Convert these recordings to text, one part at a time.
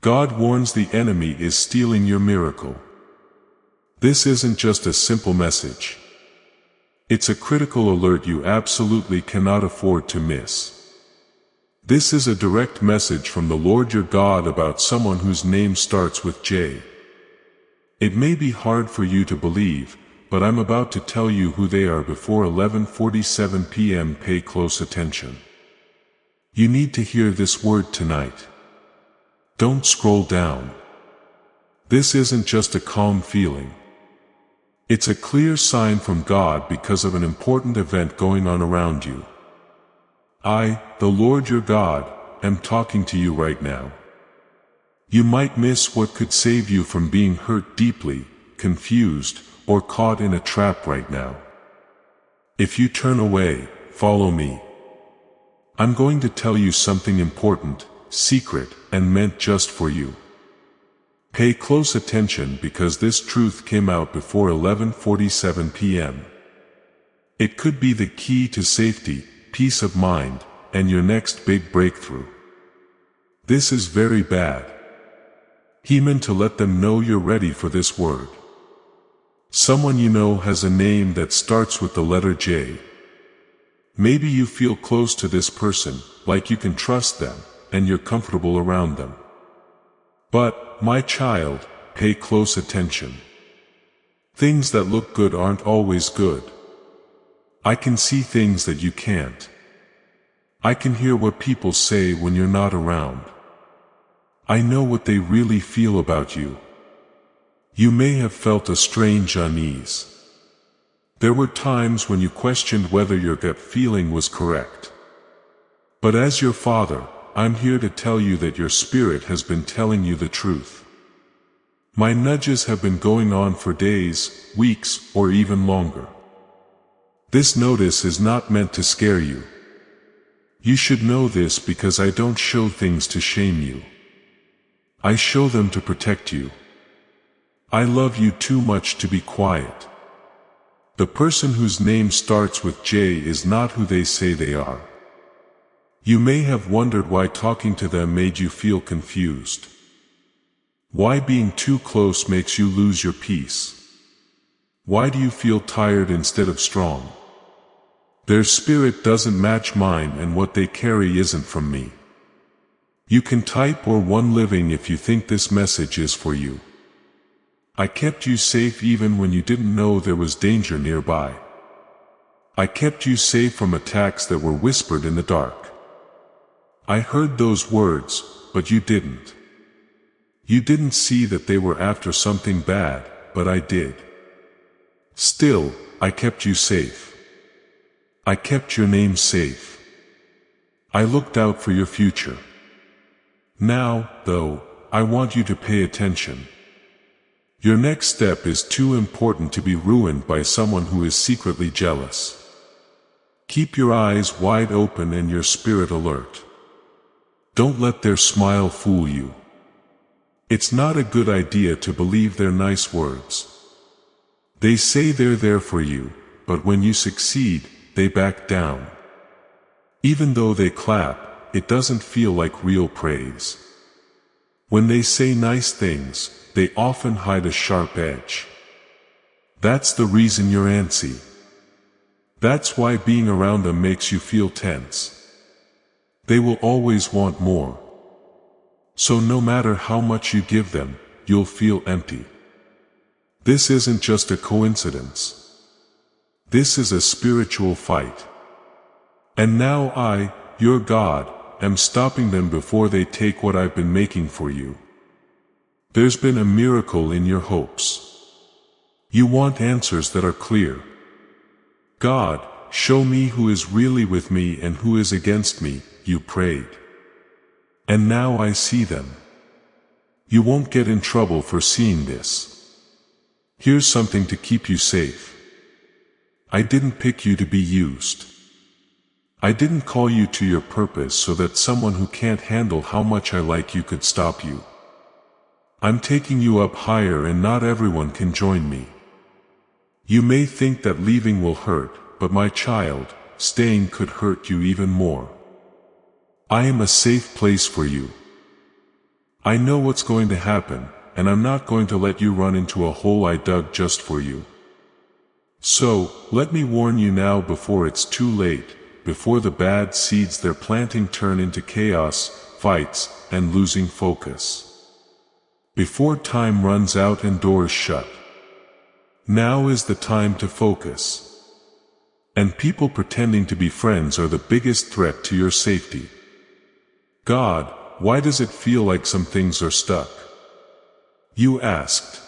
God warns the enemy is stealing your miracle. This isn't just a simple message. It's a critical alert you absolutely cannot afford to miss. This is a direct message from the Lord your God about someone whose name starts with J. It may be hard for you to believe, but I'm about to tell you who they are before 11:47 p.m. Pay close attention. You need to hear this word tonight. Don't scroll down. This isn't just a calm feeling. It's a clear sign from God because of an important event going on around you. I, the Lord your God, am talking to you right now. You might miss what could save you from being hurt deeply, confused, or caught in a trap right now. If you turn away, follow me. I'm going to tell you something important, secret, and meant just for you. Pay close attention because this truth came out before 11:47 p.m. It could be the key to safety, peace of mind, and your next big breakthrough. This is very bad. He meant to let them know you're ready for this word. Someone you know has a name that starts with the letter J. Maybe you feel close to this person, like you can trust them, and you're comfortable around them. But, my child, pay close attention. Things that look good aren't always good. I can see things that you can't. I can hear what people say when you're not around. I know what they really feel about you. You may have felt a strange unease. There were times when you questioned whether your gut feeling was correct. But as your father, I'm here to tell you that your spirit has been telling you the truth. My nudges have been going on for days, weeks, or even longer. This notice is not meant to scare you. You should know this because I don't show things to shame you. I show them to protect you. I love you too much to be quiet. The person whose name starts with J is not who they say they are. You may have wondered why talking to them made you feel confused. Why being too close makes you lose your peace. Why do you feel tired instead of strong? Their spirit doesn't match mine and what they carry isn't from me. You can type or one living if you think this message is for you. I kept you safe even when you didn't know there was danger nearby. I kept you safe from attacks that were whispered in the dark. I heard those words, but you didn't. You didn't see that they were after something bad, but I did. Still, I kept you safe. I kept your name safe. I looked out for your future. Now, though, I want you to pay attention. Your next step is too important to be ruined by someone who is secretly jealous. Keep your eyes wide open and your spirit alert. Don't let their smile fool you. It's not a good idea to believe their nice words. They say they're there for you, but when you succeed, they back down. Even though they clap, it doesn't feel like real praise. When they say nice things, they often hide a sharp edge. That's the reason you're antsy. That's why being around them makes you feel tense. They will always want more. So no matter how much you give them, you'll feel empty. This isn't just a coincidence. This is a spiritual fight. And now I, your God, am stopping them before they take what I've been making for you. There's been a miracle in your hopes. You want answers that are clear. God, show me who is really with me and who is against me, you prayed. And now I see them. You won't get in trouble for seeing this. Here's something to keep you safe. I didn't pick you to be used. I didn't call you to your purpose so that someone who can't handle how much I like you could stop you. I'm taking you up higher and not everyone can join me. You may think that leaving will hurt, but my child, staying could hurt you even more. I am a safe place for you. I know what's going to happen, and I'm not going to let you run into a hole I dug just for you. So, let me warn you now before it's too late, before the bad seeds they're planting turn into chaos, fights, and losing focus. Before time runs out and doors shut. Now is the time to focus. And people pretending to be friends are the biggest threat to your safety. God, why does it feel like some things are stuck? You asked.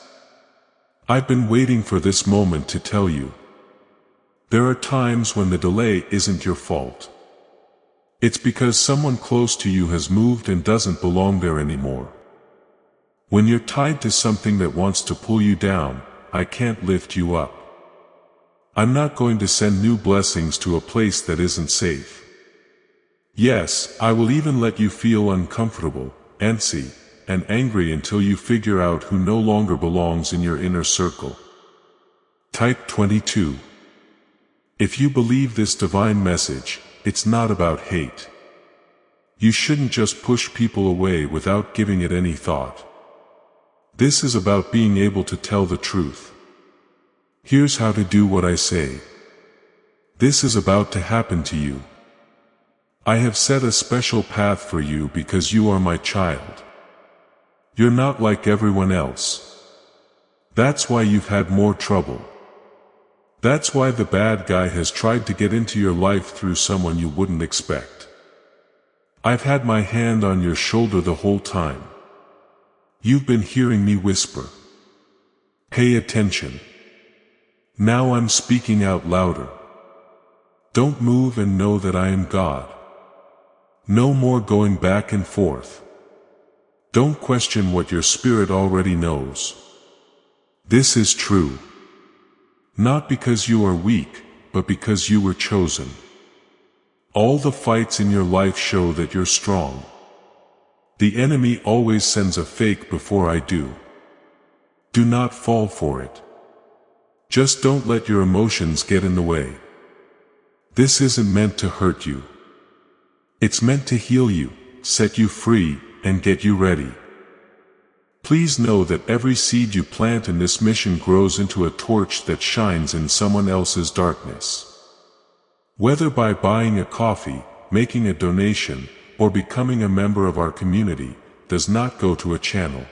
I've been waiting for this moment to tell you. There are times when the delay isn't your fault. It's because someone close to you has moved and doesn't belong there anymore. When you're tied to something that wants to pull you down, I can't lift you up. I'm not going to send new blessings to a place that isn't safe. Yes, I will even let you feel uncomfortable, antsy, and angry until you figure out who no longer belongs in your inner circle. Type 22. If you believe this divine message, it's not about hate. You shouldn't just push people away without giving it any thought. This is about being able to tell the truth. Here's how to do what I say. This is about to happen to you. I have set a special path for you because you are my child. You're not like everyone else. That's why you've had more trouble. That's why the bad guy has tried to get into your life through someone you wouldn't expect. I've had my hand on your shoulder the whole time. You've been hearing me whisper. Pay attention. Now I'm speaking out louder. Don't move and know that I am God. No more going back and forth. Don't question what your spirit already knows. This is true. Not because you are weak, but because you were chosen. All the fights in your life show that you're strong. The enemy always sends a fake before I do. Do not fall for it. Just don't let your emotions get in the way. This isn't meant to hurt you. It's meant to heal you, set you free, and get you ready. Please know that every seed you plant in this mission grows into a torch that shines in someone else's darkness. Whether by buying a coffee, making a donation, or becoming a member of our community, does not go to a channel.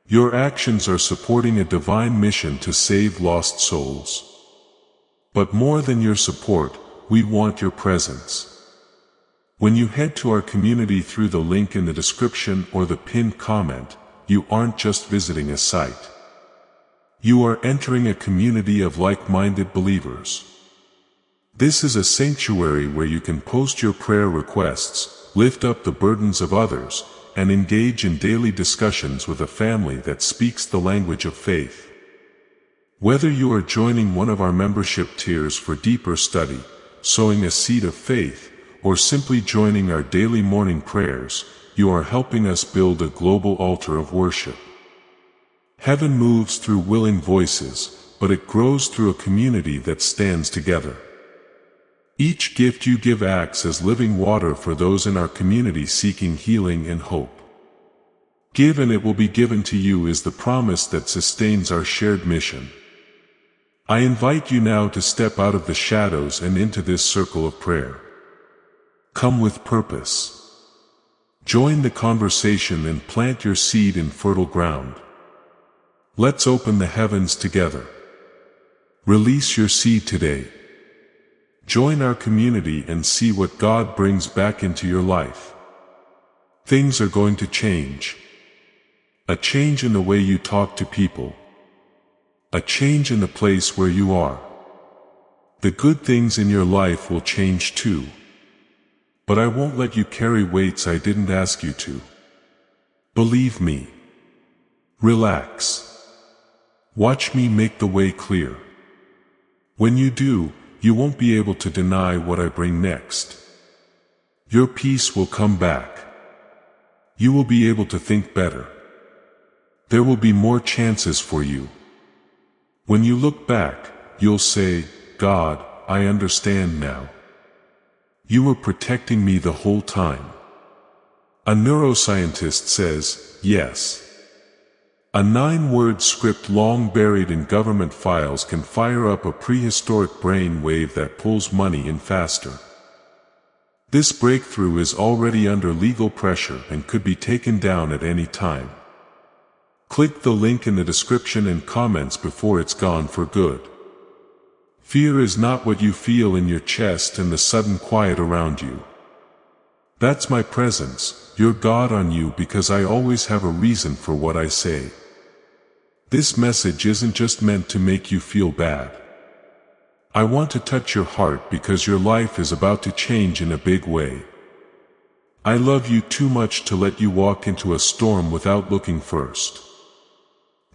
Your actions are supporting a divine mission to save lost souls. But more than your support, we want your presence. When you head to our community through the link in the description or the pinned comment, you aren't just visiting a site. You are entering a community of like-minded believers. This is a sanctuary where you can post your prayer requests, lift up the burdens of others, and engage in daily discussions with a family that speaks the language of faith. Whether you are joining one of our membership tiers for deeper study, sowing a seed of faith, or simply joining our daily morning prayers, you are helping us build a global altar of worship. Heaven moves through willing voices, but it grows through a community that stands together. Each gift you give acts as living water for those in our community seeking healing and hope. Give and it will be given to you is the promise that sustains our shared mission. I invite you now to step out of the shadows and into this circle of prayer. Come with purpose. Join the conversation and plant your seed in fertile ground. Let's open the heavens together. Release your seed today. Join our community and see what God brings back into your life. Things are going to change. A change in the way you talk to people. A change in the place where you are. The good things in your life will change too. But I won't let you carry weights I didn't ask you to. Believe me. Relax. Watch me make the way clear. When you do, you won't be able to deny what I bring next. Your peace will come back. You will be able to think better. There will be more chances for you. When you look back, you'll say, God, I understand now. You were protecting me the whole time. A neuroscientist says, yes. A 9-word script long buried in government files can fire up a prehistoric brain wave that pulls money in faster. This breakthrough is already under legal pressure and could be taken down at any time. Click the link in the description and comments before it's gone for good. Fear is not what you feel in your chest and the sudden quiet around you. That's my presence, your God on you, because I always have a reason for what I say. This message isn't just meant to make you feel bad. I want to touch your heart because your life is about to change in a big way. I love you too much to let you walk into a storm without looking first.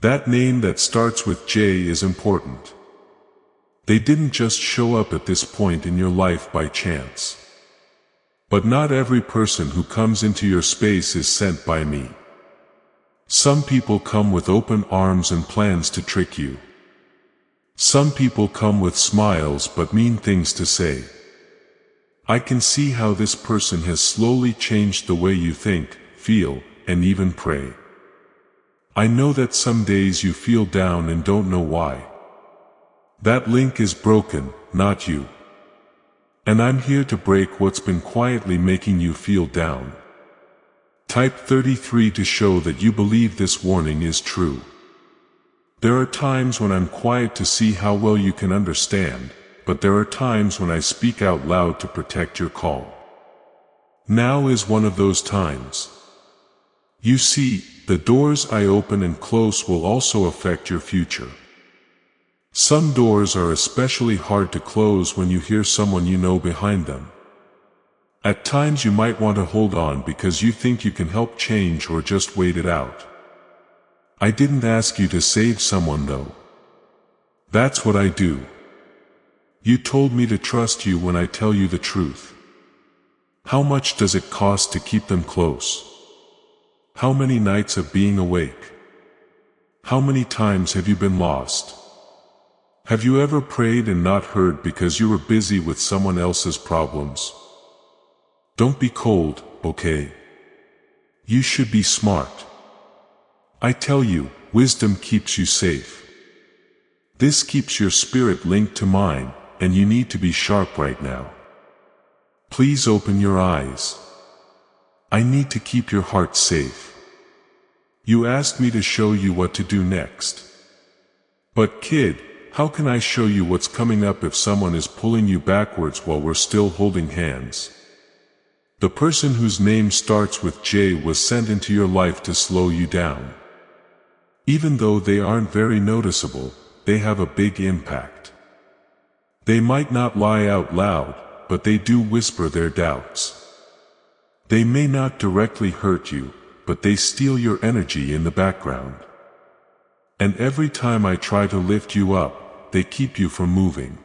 That name that starts with J is important. They didn't just show up at this point in your life by chance. But not every person who comes into your space is sent by me. Some people come with open arms and plans to trick you. Some people come with smiles but mean things to say. I can see how this person has slowly changed the way you think, feel, and even pray. I know that some days you feel down and don't know why. That link is broken, not you. And I'm here to break what's been quietly making you feel down. Type 33 to show that you believe this warning is true. There are times when I'm quiet to see how well you can understand, but there are times when I speak out loud to protect your call. Now is one of those times. You see, the doors I open and close will also affect your future. Some doors are especially hard to close when you hear someone you know behind them. At times you might want to hold on because you think you can help change or just wait it out. I didn't ask you to save someone though. That's what I do. You told me to trust you when I tell you the truth. How much does it cost to keep them close? How many nights of being awake? How many times have you been lost? Have you ever prayed and not heard because you were busy with someone else's problems? Don't be cold, okay? You should be smart. I tell you, wisdom keeps you safe. This keeps your spirit linked to mine, and you need to be sharp right now. Please open your eyes. I need to keep your heart safe. You asked me to show you what to do next. But kid, how can I show you what's coming up if someone is pulling you backwards while we're still holding hands? The person whose name starts with J was sent into your life to slow you down. Even though they aren't very noticeable, they have a big impact. They might not lie out loud, but they do whisper their doubts. They may not directly hurt you, but they steal your energy in the background. And every time I try to lift you up, they keep you from moving.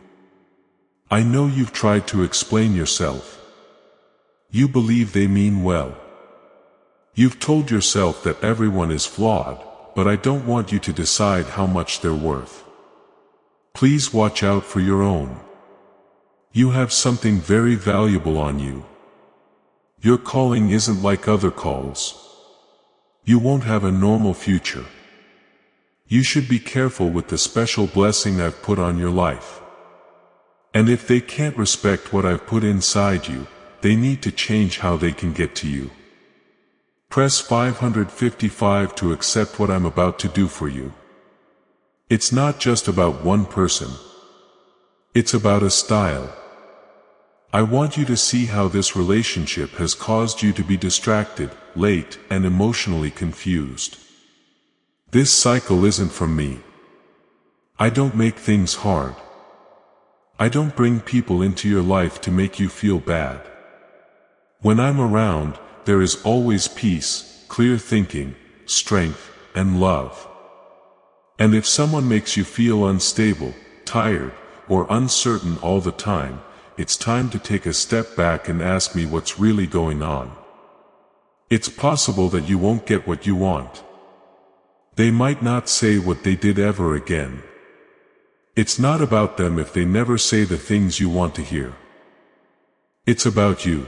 I know you've tried to explain yourself. You believe they mean well. You've told yourself that everyone is flawed, but I don't want you to decide how much they're worth. Please watch out for your own. You have something very valuable on you. Your calling isn't like other calls. You won't have a normal future. You should be careful with the special blessing I've put on your life. And if they can't respect what I've put inside you, they need to change how they can get to you. Press 555 to accept what I'm about to do for you. It's not just about one person. It's about a style. I want you to see how this relationship has caused you to be distracted, late, and emotionally confused. This cycle isn't from me. I don't make things hard. I don't bring people into your life to make you feel bad. When I'm around, there is always peace, clear thinking, strength, and love. And if someone makes you feel unstable, tired, or uncertain all the time, it's time to take a step back and ask me what's really going on. It's possible that you won't get what you want. They might not say what they did ever again. It's not about them if they never say the things you want to hear. It's about you.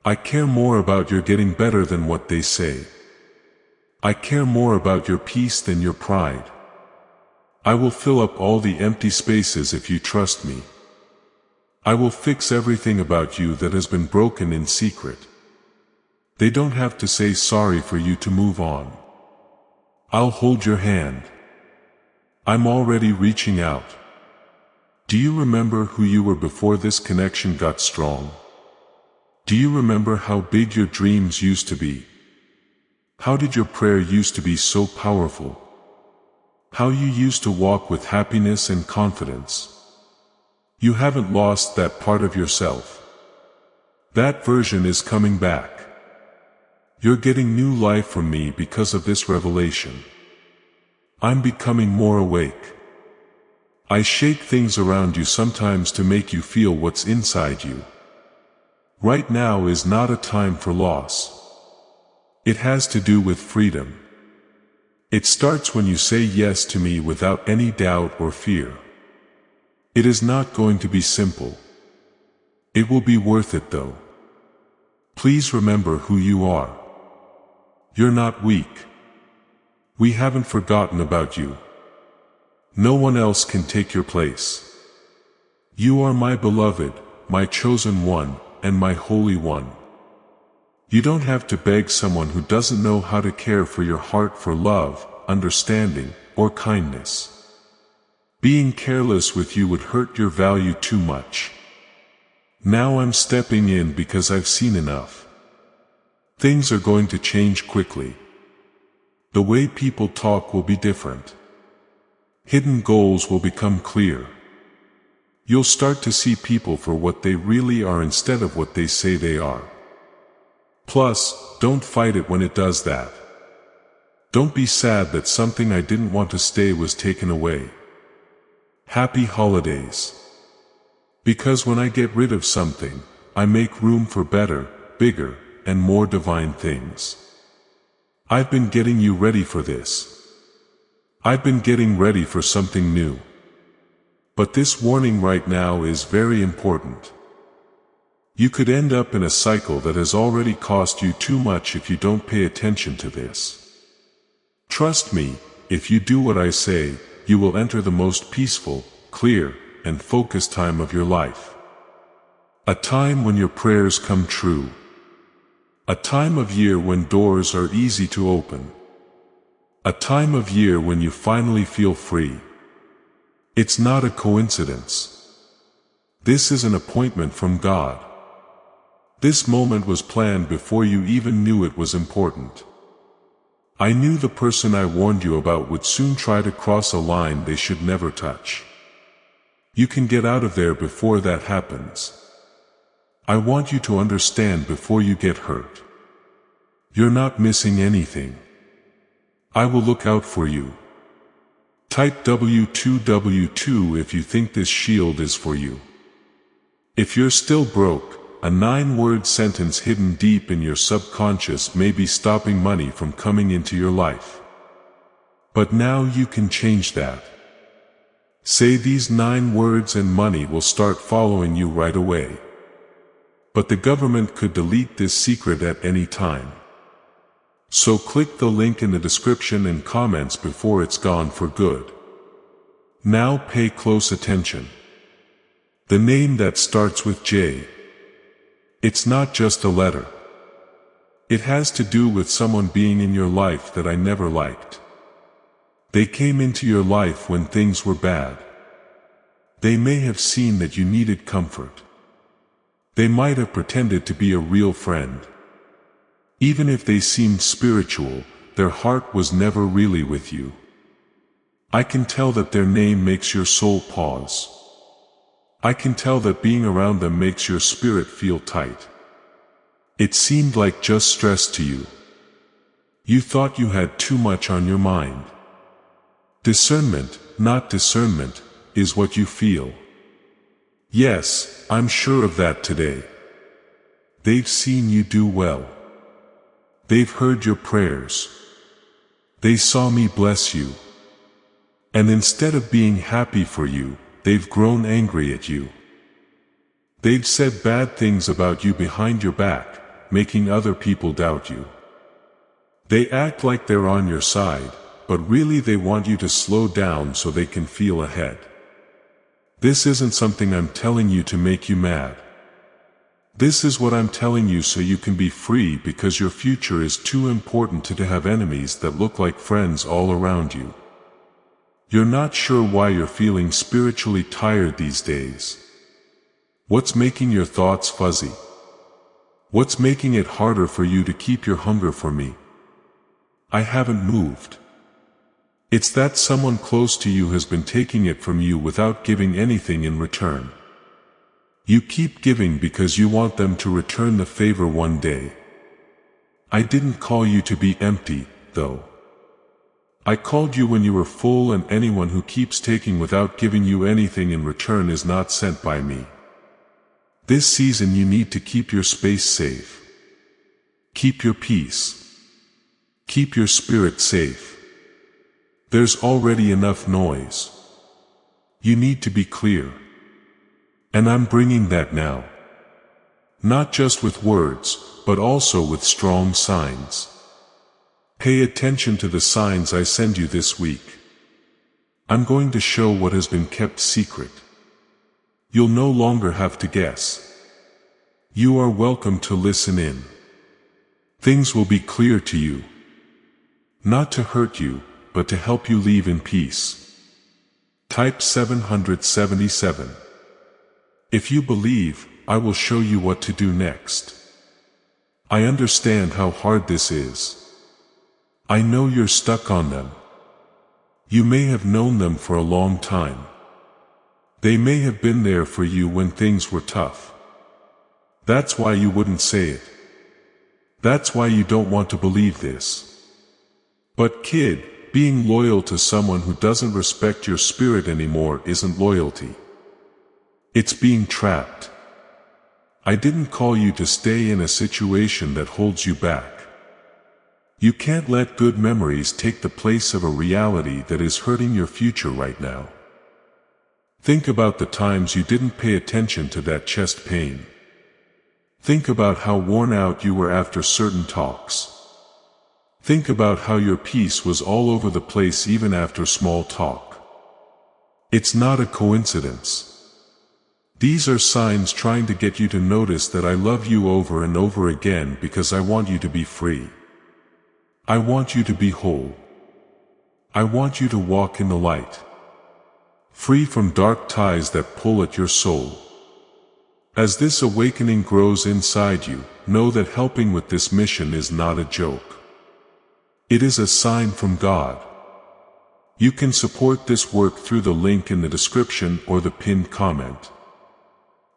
I care more about your getting better than what they say. I care more about your peace than your pride. I will fill up all the empty spaces if you trust me. I will fix everything about you that has been broken in secret. They don't have to say sorry for you to move on. I'll hold your hand. I'm already reaching out. Do you remember who you were before this connection got strong? Do you remember how big your dreams used to be? How did your prayer used to be so powerful? How you used to walk with happiness and confidence? You haven't lost that part of yourself. That version is coming back. You're getting new life from me because of this revelation. I'm becoming more awake. I shake things around you sometimes to make you feel what's inside you. Right now is not a time for loss. It has to do with freedom. It starts when you say yes to me without any doubt or fear. It is not going to be simple. It will be worth it though. Please remember who you are. You're not weak. We haven't forgotten about you. No one else can take your place. You are my beloved, my chosen one, and my holy one. You don't have to beg someone who doesn't know how to care for your heart for love, understanding, or kindness. Being careless with you would hurt your value too much. Now I'm stepping in because I've seen enough. Things are going to change quickly. The way people talk will be different. Hidden goals will become clear. You'll start to see people for what they really are instead of what they say they are. Plus, don't fight it when it does that. Don't be sad that something I didn't want to stay was taken away. Happy holidays. Because when I get rid of something, I make room for better, bigger, and more divine things. I've been getting you ready for this. I've been getting ready for something new. But this warning right now is very important. You could end up in a cycle that has already cost you too much if you don't pay attention to this. Trust me, if you do what I say, you will enter the most peaceful, clear, and focused time of your life. A time when your prayers come true. A time of year when doors are easy to open. A time of year when you finally feel free. It's not a coincidence. This is an appointment from God. This moment was planned before you even knew it was important. I knew the person I warned you about would soon try to cross a line they should never touch. You can get out of there before that happens. I want you to understand before you get hurt. You're not missing anything. I will look out for you. Type W2W2 if you think this shield is for you. If you're still broke, a 9-word sentence hidden deep in your subconscious may be stopping money from coming into your life. But now you can change that. Say these 9 words and money will start following you right away. But the government could delete this secret at any time. So click the link in the description and comments before it's gone for good. Now pay close attention. The name that starts with J. It's not just a letter. It has to do with someone being in your life that I never liked. They came into your life when things were bad. They may have seen that you needed comfort. They might have pretended to be a real friend. Even if they seemed spiritual, their heart was never really with you. I can tell that their name makes your soul pause. I can tell that being around them makes your spirit feel tight. It seemed like just stress to you. You thought you had too much on your mind. Discernment, not discernment, is what you feel. Yes, I'm sure of that today. They've seen you do well. They've heard your prayers. They saw me bless you. And instead of being happy for you, they've grown angry at you. They've said bad things about you behind your back, making other people doubt you. They act like they're on your side, but really they want you to slow down so they can feel ahead. This isn't something I'm telling you to make you mad. This is what I'm telling you so you can be free, because your future is too important to have enemies that look like friends all around you. You're not sure why you're feeling spiritually tired these days. What's making your thoughts fuzzy? What's making it harder for you to keep your hunger for me? I haven't moved. It's that someone close to you has been taking it from you without giving anything in return. You keep giving because you want them to return the favor one day. I didn't call you to be empty, though. I called you when you were full, and anyone who keeps taking without giving you anything in return is not sent by me. This season you need to keep your space safe. Keep your peace. Keep your spirit safe. There's already enough noise. You need to be clear. And I'm bringing that now. Not just with words, but also with strong signs. Pay attention to the signs I send you this week. I'm going to show what has been kept secret. You'll no longer have to guess. You are welcome to listen in. Things will be clear to you. Not to hurt you, but to help you leave in peace. Type 777. If you believe, I will show you what to do next. I understand how hard this is. I know you're stuck on them. You may have known them for a long time. They may have been there for you when things were tough. That's why you wouldn't say it. That's why you don't want to believe this. But kid, being loyal to someone who doesn't respect your spirit anymore isn't loyalty. It's being trapped. I didn't call you to stay in a situation that holds you back. You can't let good memories take the place of a reality that is hurting your future right now. Think about the times you didn't pay attention to that chest pain. Think about how worn out you were after certain talks. Think about how your peace was all over the place even after small talk. It's not a coincidence. These are signs trying to get you to notice that I love you over and over again, because I want you to be free. I want you to be whole. I want you to walk in the light. Free from dark ties that pull at your soul. As this awakening grows inside you, know that helping with this mission is not a joke. It is a sign from God. You can support this work through the link in the description or the pinned comment.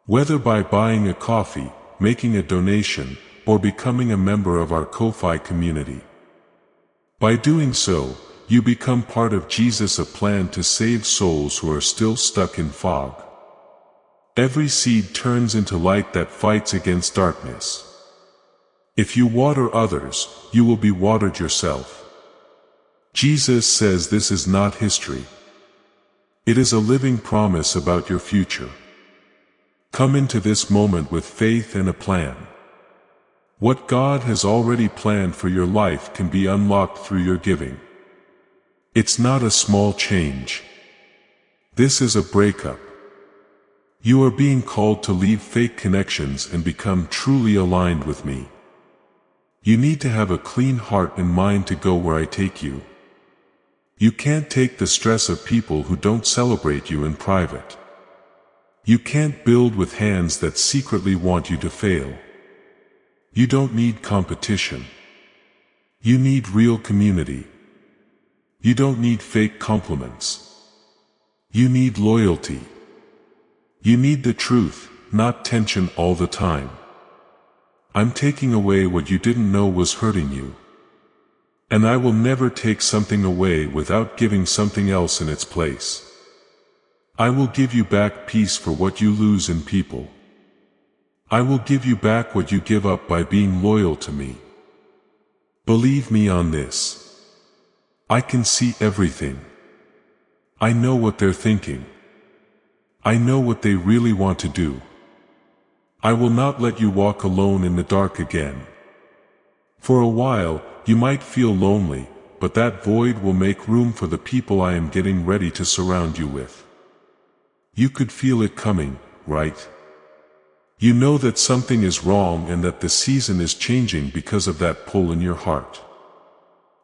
Whether by buying a coffee, making a donation, or becoming a member of our Ko-Fi community. By doing so, you become part of Jesus' plan to save souls who are still stuck in fog. Every seed turns into light that fights against darkness. If you water others, you will be watered yourself. Jesus says this is not history. It is a living promise about your future. Come into this moment with faith and a plan. What God has already planned for your life can be unlocked through your giving. It's not a small change. This is a breakup. You are being called to leave fake connections and become truly aligned with me. You need to have a clean heart and mind to go where I take you. You can't take the stress of people who don't celebrate you in private. You can't build with hands that secretly want you to fail. You don't need competition. You need real community. You don't need fake compliments. You need loyalty. You need the truth, not tension all the time. I'm taking away what you didn't know was hurting you. And I will never take something away without giving something else in its place. I will give you back peace for what you lose in people. I will give you back what you give up by being loyal to me. Believe me on this. I can see everything. I know what they're thinking. I know what they really want to do. I will not let you walk alone in the dark again. For a while, you might feel lonely, but that void will make room for the people I am getting ready to surround you with. You could feel it coming, right? You know that something is wrong and that the season is changing because of that pull in your heart.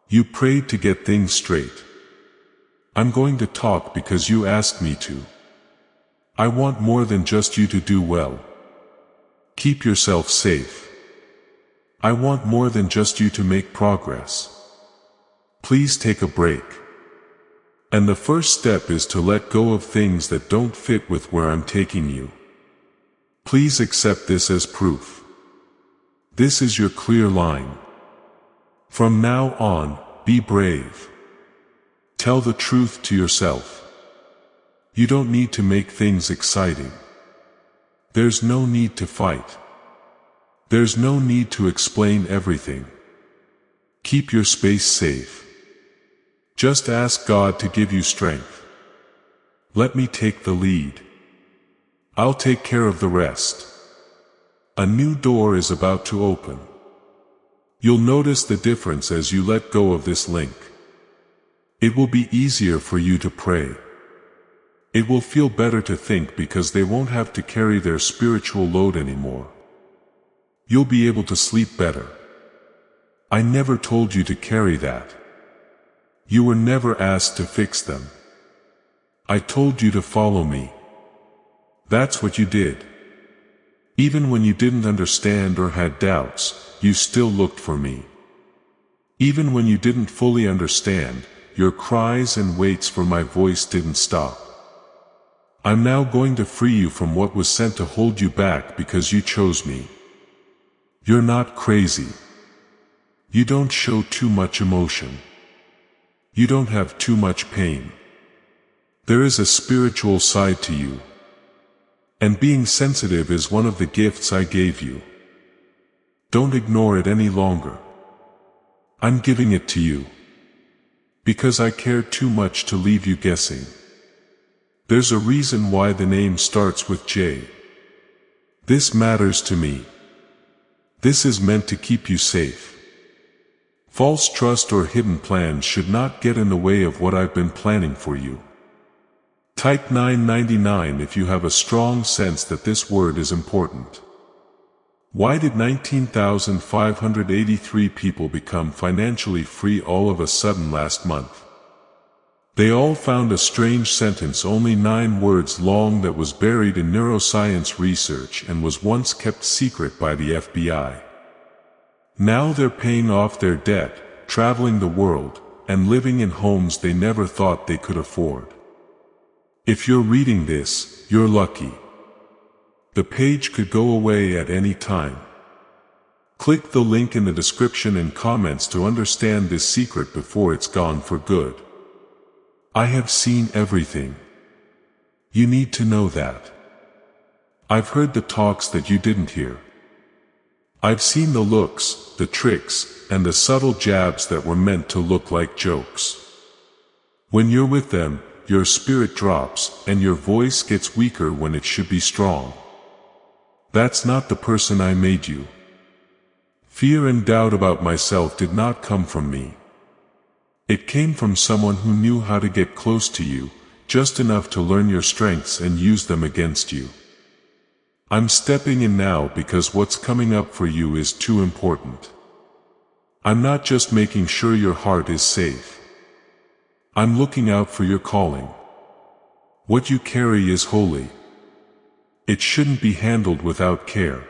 You prayed to get things straight. I'm going to talk because you asked me to. I want more than just you to do well. Keep yourself safe. I want more than just you to make progress. Please take a break. And the first step is to let go of things that don't fit with where I'm taking you. Please accept this as proof. This is your clear line. From now on, be brave. Tell the truth to yourself. You don't need to make things exciting. There's no need to fight. There's no need to explain everything. Keep your space safe. Just ask God to give you strength. Let me take the lead. I'll take care of the rest. A new door is about to open. You'll notice the difference as you let go of this link. It will be easier for you to pray. It will feel better to think because they won't have to carry their spiritual load anymore. You'll be able to sleep better. I never told you to carry that. You were never asked to fix them. I told you to follow me. That's what you did. Even when you didn't understand or had doubts, you still looked for me. Even when you didn't fully understand, your cries and waits for my voice didn't stop. I'm now going to free you from what was sent to hold you back because you chose me. You're not crazy. You don't show too much emotion. You don't have too much pain. There is a spiritual side to you. And being sensitive is one of the gifts I gave you. Don't ignore it any longer. I'm giving it to you. Because I care too much to leave you guessing. There's a reason why the name starts with J. This matters to me. This is meant to keep you safe. False trust or hidden plans should not get in the way of what I've been planning for you. Type 999 if you have a strong sense that this word is important. Why did 19,583 people become financially free all of a sudden last month? They all found a strange sentence only 9 words long that was buried in neuroscience research and was once kept secret by the FBI. Now they're paying off their debt, traveling the world, and living in homes they never thought they could afford. If you're reading this, you're lucky. The page could go away at any time. Click the link in the description and comments to understand this secret before it's gone for good. I have seen everything. You need to know that. I've heard the talks that you didn't hear. I've seen the looks, the tricks, and the subtle jabs that were meant to look like jokes. When you're with them, your spirit drops, and your voice gets weaker when it should be strong. That's not the person I made you. Fear and doubt about myself did not come from me. It came from someone who knew how to get close to you, just enough to learn your strengths and use them against you. I'm stepping in now because what's coming up for you is too important. I'm not just making sure your heart is safe. I'm looking out for your calling. What you carry is holy. It shouldn't be handled without care.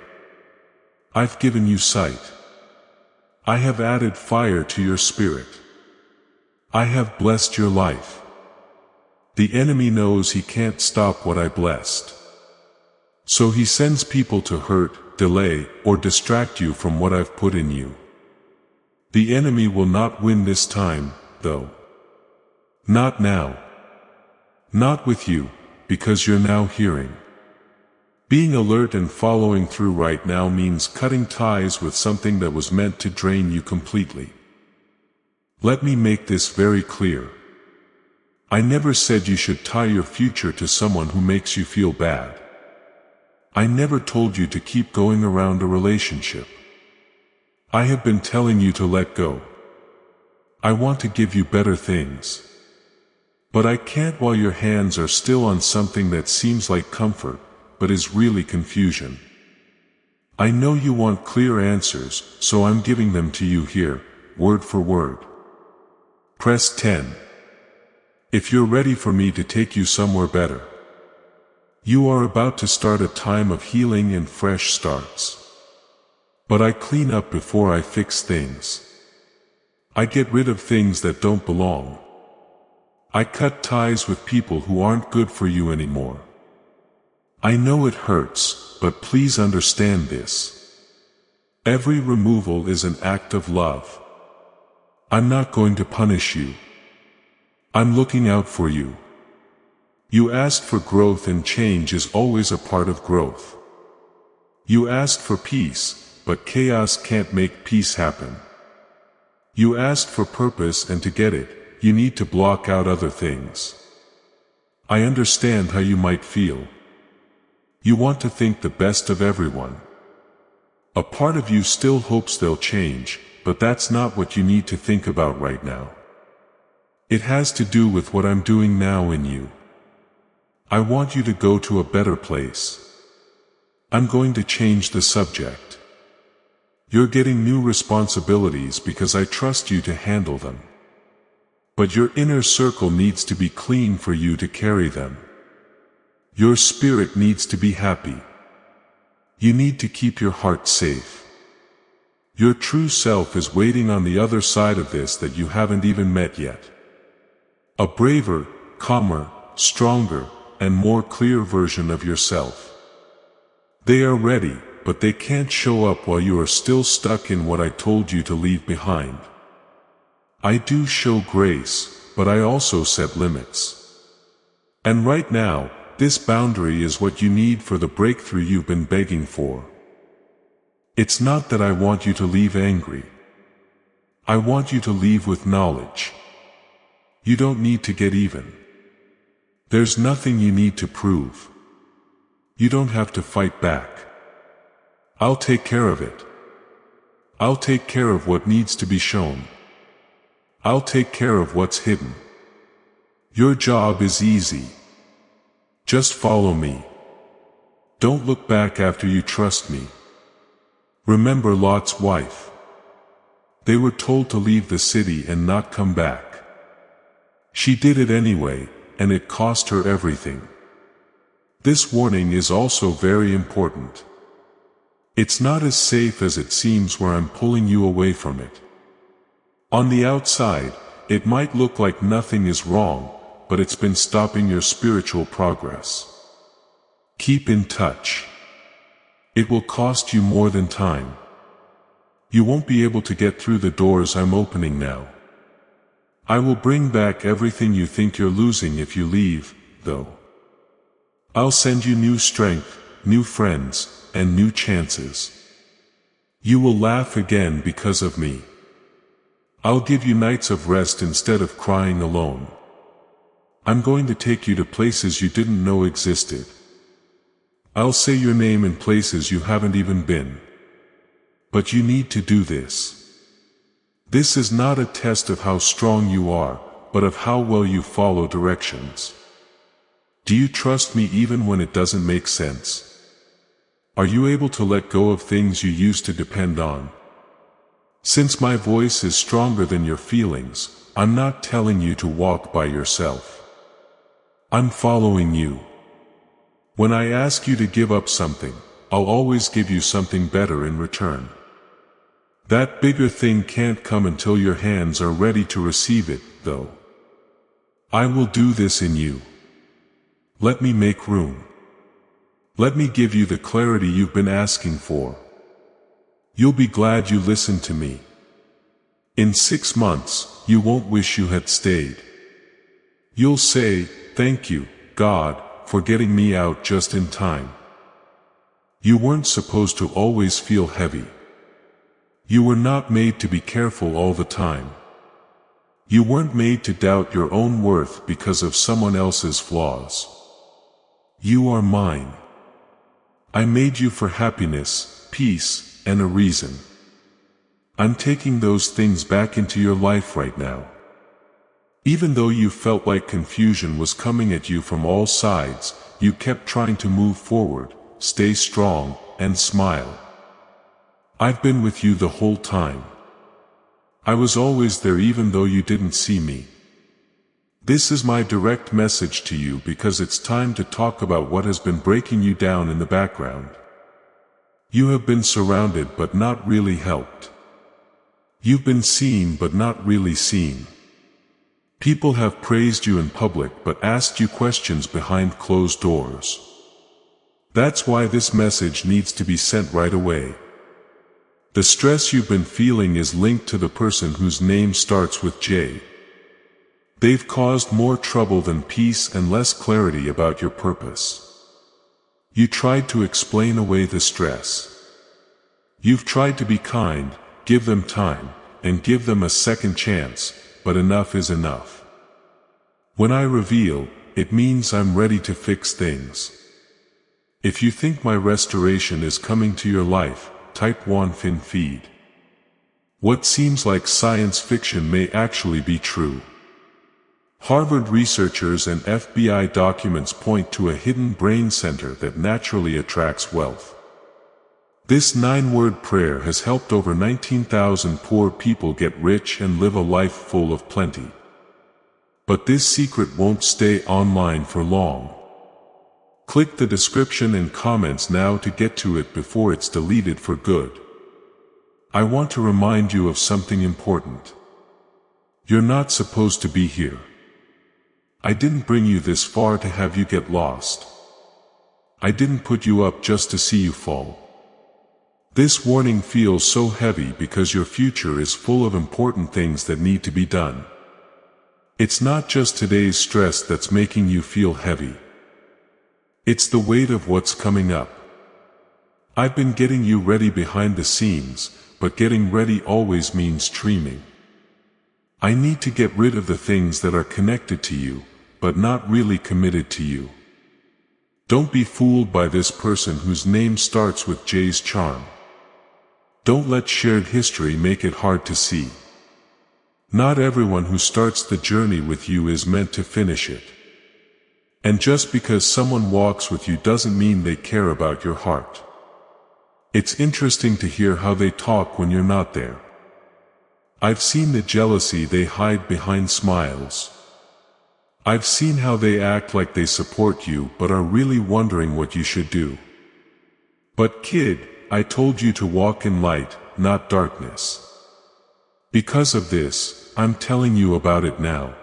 I've given you sight. I have added fire to your spirit. I have blessed your life. The enemy knows he can't stop what I blessed. So he sends people to hurt, delay, or distract you from what I've put in you. The enemy will not win this time, though. Not now. Not with you, because you're now hearing. Being alert and following through right now means cutting ties with something that was meant to drain you completely. Let me make this very clear. I never said you should tie your future to someone who makes you feel bad. I never told you to keep going around a relationship. I have been telling you to let go. I want to give you better things. But I can't while your hands are still on something that seems like comfort, but is really confusion. I know you want clear answers, so I'm giving them to you here, word for word. Press 10. If you're ready for me to take you somewhere better. You are about to start a time of healing and fresh starts. But I clean up before I fix things. I get rid of things that don't belong. I cut ties with people who aren't good for you anymore. I know it hurts, but please understand this. Every removal is an act of love. I'm not going to punish you. I'm looking out for you. You asked for growth, and change is always a part of growth. You asked for peace, but chaos can't make peace happen. You asked for purpose, and to get it, you need to block out other things. I understand how you might feel. You want to think the best of everyone. A part of you still hopes they'll change, but that's not what you need to think about right now. It has to do with what I'm doing now in you. I want you to go to a better place. I'm going to change the subject. You're getting new responsibilities because I trust you to handle them. But your inner circle needs to be clean for you to carry them. Your spirit needs to be happy. You need to keep your heart safe. Your true self is waiting on the other side of this that you haven't even met yet. A braver, calmer, stronger, and more clear version of yourself. They are ready, but they can't show up while you are still stuck in what I told you to leave behind. I do show grace, but I also set limits. And right now, this boundary is what you need for the breakthrough you've been begging for. It's not that I want you to leave angry. I want you to leave with knowledge. You don't need to get even. There's nothing you need to prove. You don't have to fight back. I'll take care of it. I'll take care of what needs to be shown. I'll take care of what's hidden. Your job is easy. Just follow me. Don't look back after you trust me. Remember Lot's wife. They were told to leave the city and not come back. She did it anyway, and it cost her everything. This warning is also very important. It's not as safe as it seems where I'm pulling you away from it. On the outside, it might look like nothing is wrong, but it's been stopping your spiritual progress. Keep in touch. It will cost you more than time. You won't be able to get through the doors I'm opening now. I will bring back everything you think you're losing if you leave, though. I'll send you new strength, new friends, and new chances. You will laugh again because of me. I'll give you nights of rest instead of crying alone. I'm going to take you to places you didn't know existed. I'll say your name in places you haven't even been. But you need to do this. This is not a test of how strong you are, but of how well you follow directions. Do you trust me even when it doesn't make sense? Are you able to let go of things you used to depend on? Since my voice is stronger than your feelings, I'm not telling you to walk by yourself. I'm following you. When I ask you to give up something, I'll always give you something better in return. That bigger thing can't come until your hands are ready to receive it, though. I will do this in you. Let me make room. Let me give you the clarity you've been asking for. You'll be glad you listened to me. In 6 months, you won't wish you had stayed. You'll say, "Thank you, God, for getting me out just in time." You weren't supposed to always feel heavy. You were not made to be careful all the time. You weren't made to doubt your own worth because of someone else's flaws. You are mine. I made you for happiness, peace, and a reason. I'm taking those things back into your life right now. Even though you felt like confusion was coming at you from all sides, you kept trying to move forward, stay strong, and smile. I've been with you the whole time. I was always there even though you didn't see me. This is my direct message to you because it's time to talk about what has been breaking you down in the background. You have been surrounded but not really helped. You've been seen but not really seen. People have praised you in public but asked you questions behind closed doors. That's why this message needs to be sent right away. The stress you've been feeling is linked to the person whose name starts with J. They've caused more trouble than peace and less clarity about your purpose. You tried to explain away the stress. You've tried to be kind, give them time, and give them a second chance, but enough is enough. When I reveal, it means I'm ready to fix things. If you think my restoration is coming to your life, type 1 fin feed. What seems like science fiction may actually be true. Harvard researchers and FBI documents point to a hidden brain center that naturally attracts wealth. This 9-word prayer has helped over 19,000 poor people get rich and live a life full of plenty. But this secret won't stay online for long. Click the description and comments now to get to it before it's deleted for good. I want to remind you of something important. You're not supposed to be here. I didn't bring you this far to have you get lost. I didn't put you up just to see you fall. This warning feels so heavy because your future is full of important things that need to be done. It's not just today's stress that's making you feel heavy. It's the weight of what's coming up. I've been getting you ready behind the scenes, but getting ready always means dreaming. I need to get rid of the things that are connected to you, but not really committed to you. Don't be fooled by this person whose name starts with J's charm. Don't let shared history make it hard to see. Not everyone who starts the journey with you is meant to finish it. And just because someone walks with you doesn't mean they care about your heart. It's interesting to hear how they talk when you're not there. I've seen the jealousy they hide behind smiles. I've seen how they act like they support you but are really wondering what you should do. But kid, I told you to walk in light, not darkness. Because of this, I'm telling you about it now.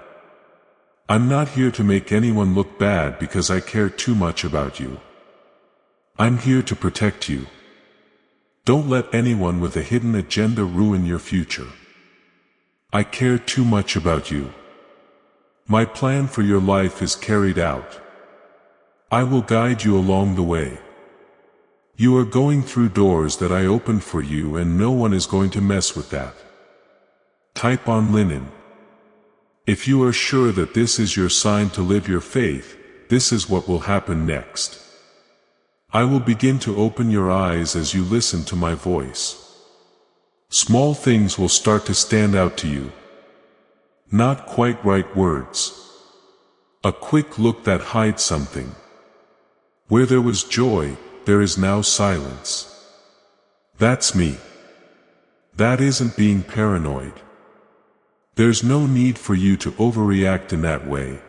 I'm not here to make anyone look bad because I care too much about you. I'm here to protect you. Don't let anyone with a hidden agenda ruin your future. I care too much about you. My plan for your life is carried out. I will guide you along the way. You are going through doors that I opened for you and no one is going to mess with that. Type on linen. If you are sure that this is your sign to live your faith, this is what will happen next. I will begin to open your eyes as you listen to my voice. Small things will start to stand out to you. Not quite right words. A quick look that hides something. Where there was joy, there is now silence. That's me. That isn't being paranoid. There's no need for you to overreact in that way.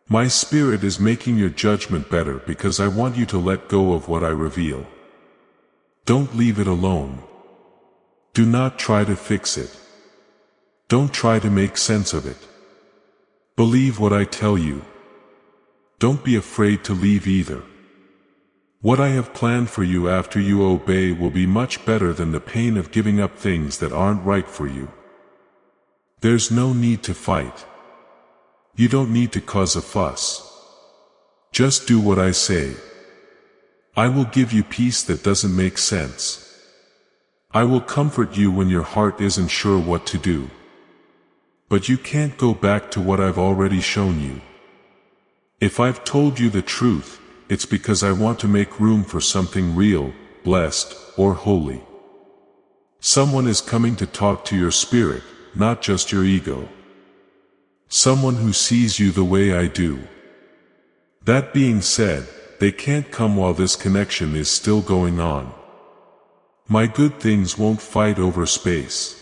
My spirit is making your judgment better because I want you to let go of what I reveal. Don't leave it alone. Do not try to fix it. Don't try to make sense of it. Believe what I tell you. Don't be afraid to leave either. What I have planned for you after you obey will be much better than the pain of giving up things that aren't right for you. There's no need to fight. You don't need to cause a fuss. Just do what I say. I will give you peace that doesn't make sense. I will comfort you when your heart isn't sure what to do. But you can't go back to what I've already shown you. If I've told you the truth, it's because I want to make room for something real, blessed, or holy. Someone is coming to talk to your spirit, not just your ego. Someone who sees you the way I do. That being said, they can't come while this connection is still going on. My good things won't fight over space.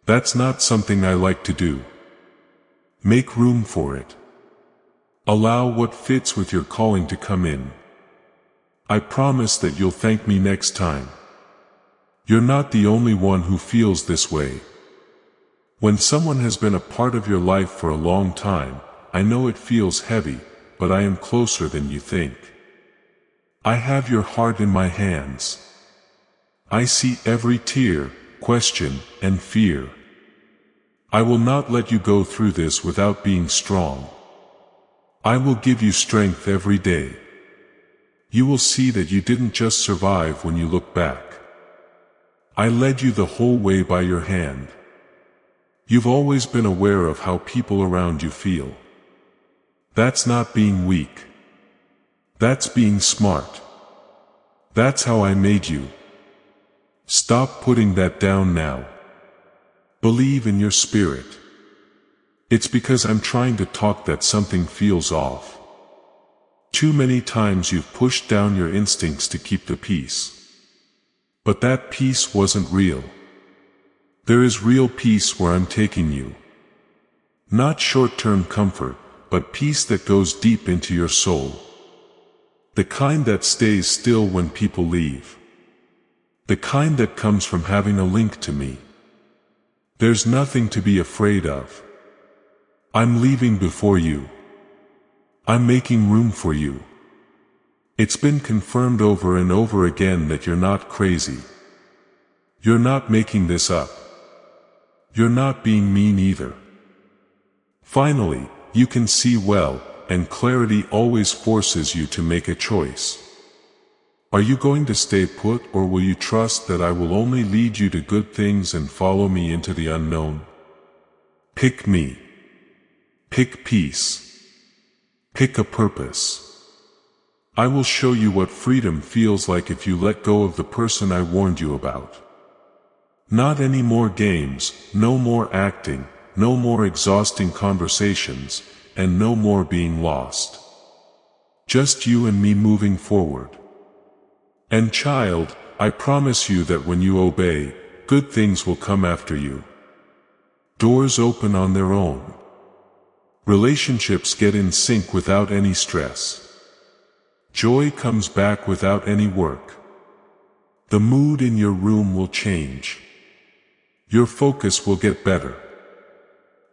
That's not something I like to do. Make room for it. Allow what fits with your calling to come in. I promise that you'll thank me next time. You're not the only one who feels this way. When someone has been a part of your life for a long time, I know it feels heavy, but I am closer than you think. I have your heart in my hands. I see every tear, question, and fear. I will not let you go through this without being strong. I will give you strength every day. You will see that you didn't just survive when you look back. I led you the whole way by your hand. You've always been aware of how people around you feel. That's not being weak. That's being smart. That's how I made you. Stop putting that down now. Believe in your spirit. It's because I'm trying to talk that something feels off. Too many times you've pushed down your instincts to keep the peace. But that peace wasn't real. There is real peace where I'm taking you. Not short-term comfort, but peace that goes deep into your soul. The kind that stays still when people leave. The kind that comes from having a link to me. There's nothing to be afraid of. I'm leaving before you. I'm making room for you. It's been confirmed over and over again that you're not crazy. You're not making this up. You're not being mean either. Finally, you can see well, and clarity always forces you to make a choice. Are you going to stay put, or will you trust that I will only lead you to good things and follow me into the unknown? Pick me. Pick peace. Pick a purpose. I will show you what freedom feels like if you let go of the person I warned you about. Not any more games, no more acting, no more exhausting conversations, and no more being lost. Just you and me moving forward. And child, I promise you that when you obey, good things will come after you. Doors open on their own. Relationships get in sync without any stress. Joy comes back without any work. The mood in your room will change. Your focus will get better.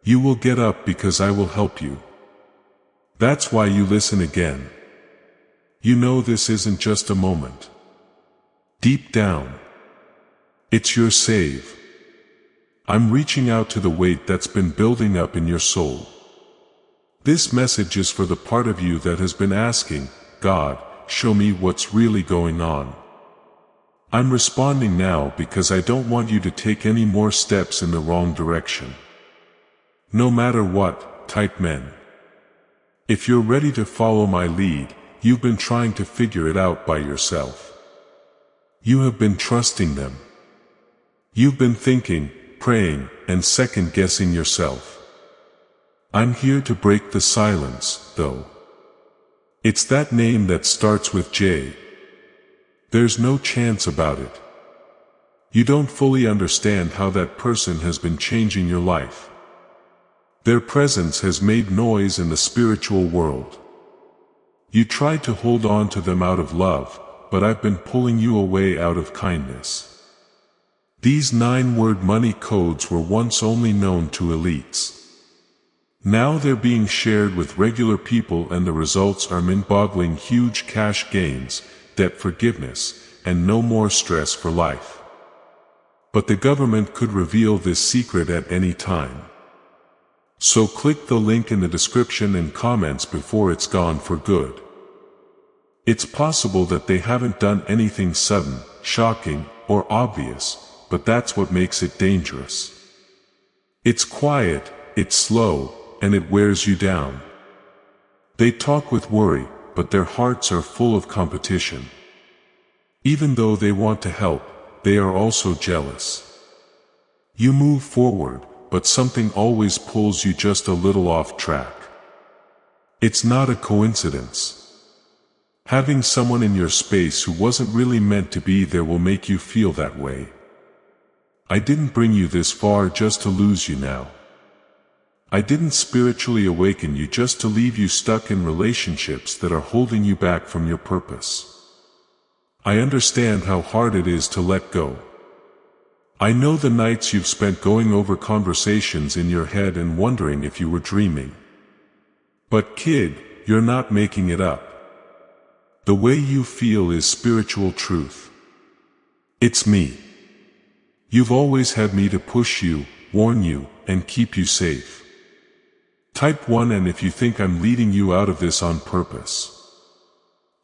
You will get up because I will help you. That's why you listen again. You know this isn't just a moment. Deep down, it's your save. I'm reaching out to the weight that's been building up in your soul. This message is for the part of you that has been asking, God, show me what's really going on. I'm responding now because I don't want you to take any more steps in the wrong direction. No matter what, type men. If you're ready to follow my lead, you've been trying to figure it out by yourself. You have been trusting them. You've been thinking, praying, and second-guessing yourself. I'm here to break the silence, though. It's that name that starts with J. There's no chance about it. You don't fully understand how that person has been changing your life. Their presence has made noise in the spiritual world. You tried to hold on to them out of love, but I've been pulling you away out of kindness. These 9-word money codes were once only known to elites. Now they're being shared with regular people, and the results are mind-boggling: huge cash gains, debt forgiveness, and no more stress for life. But the government could reveal this secret at any time. So click the link in the description and comments before it's gone for good. It's possible that they haven't done anything sudden, shocking, or obvious, but that's what makes it dangerous. It's quiet, it's slow, and it wears you down. They talk with worry, but their hearts are full of competition. Even though they want to help, they are also jealous. You move forward, but something always pulls you just a little off track. It's not a coincidence. Having someone in your space who wasn't really meant to be there will make you feel that way. I didn't bring you this far just to lose you now. I didn't spiritually awaken you just to leave you stuck in relationships that are holding you back from your purpose. I understand how hard it is to let go. I know the nights you've spent going over conversations in your head and wondering if you were dreaming. But kid, you're not making it up. The way you feel is spiritual truth. It's me. You've always had me to push you, warn you, and keep you safe. Type 1, and if you think I'm leading you out of this on purpose.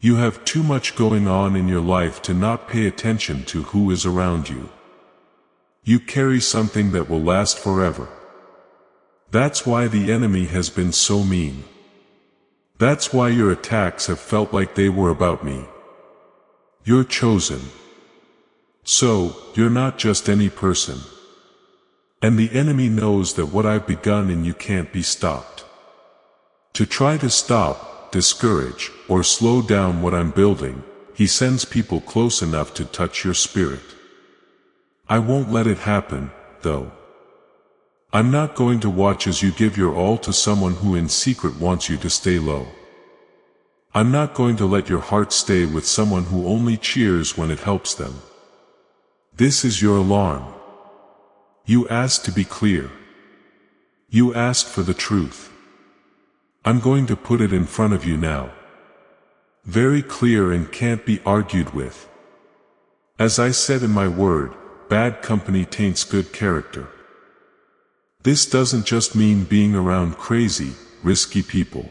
You have too much going on in your life to not pay attention to who is around you. You carry something that will last forever. That's why the enemy has been so mean. That's why your attacks have felt like they were about me. You're chosen. So, you're not just any person. And the enemy knows that what I've begun in you can't be stopped. To try to stop, discourage, or slow down what I'm building, he sends people close enough to touch your spirit. I won't let it happen, though. I'm not going to watch as you give your all to someone who in secret wants you to stay low. I'm not going to let your heart stay with someone who only cheers when it helps them. This is your alarm. You asked to be clear. You asked for the truth. I'm going to put it in front of you now. Very clear and can't be argued with. As I said in my word, bad company taints good character. This doesn't just mean being around crazy, risky people.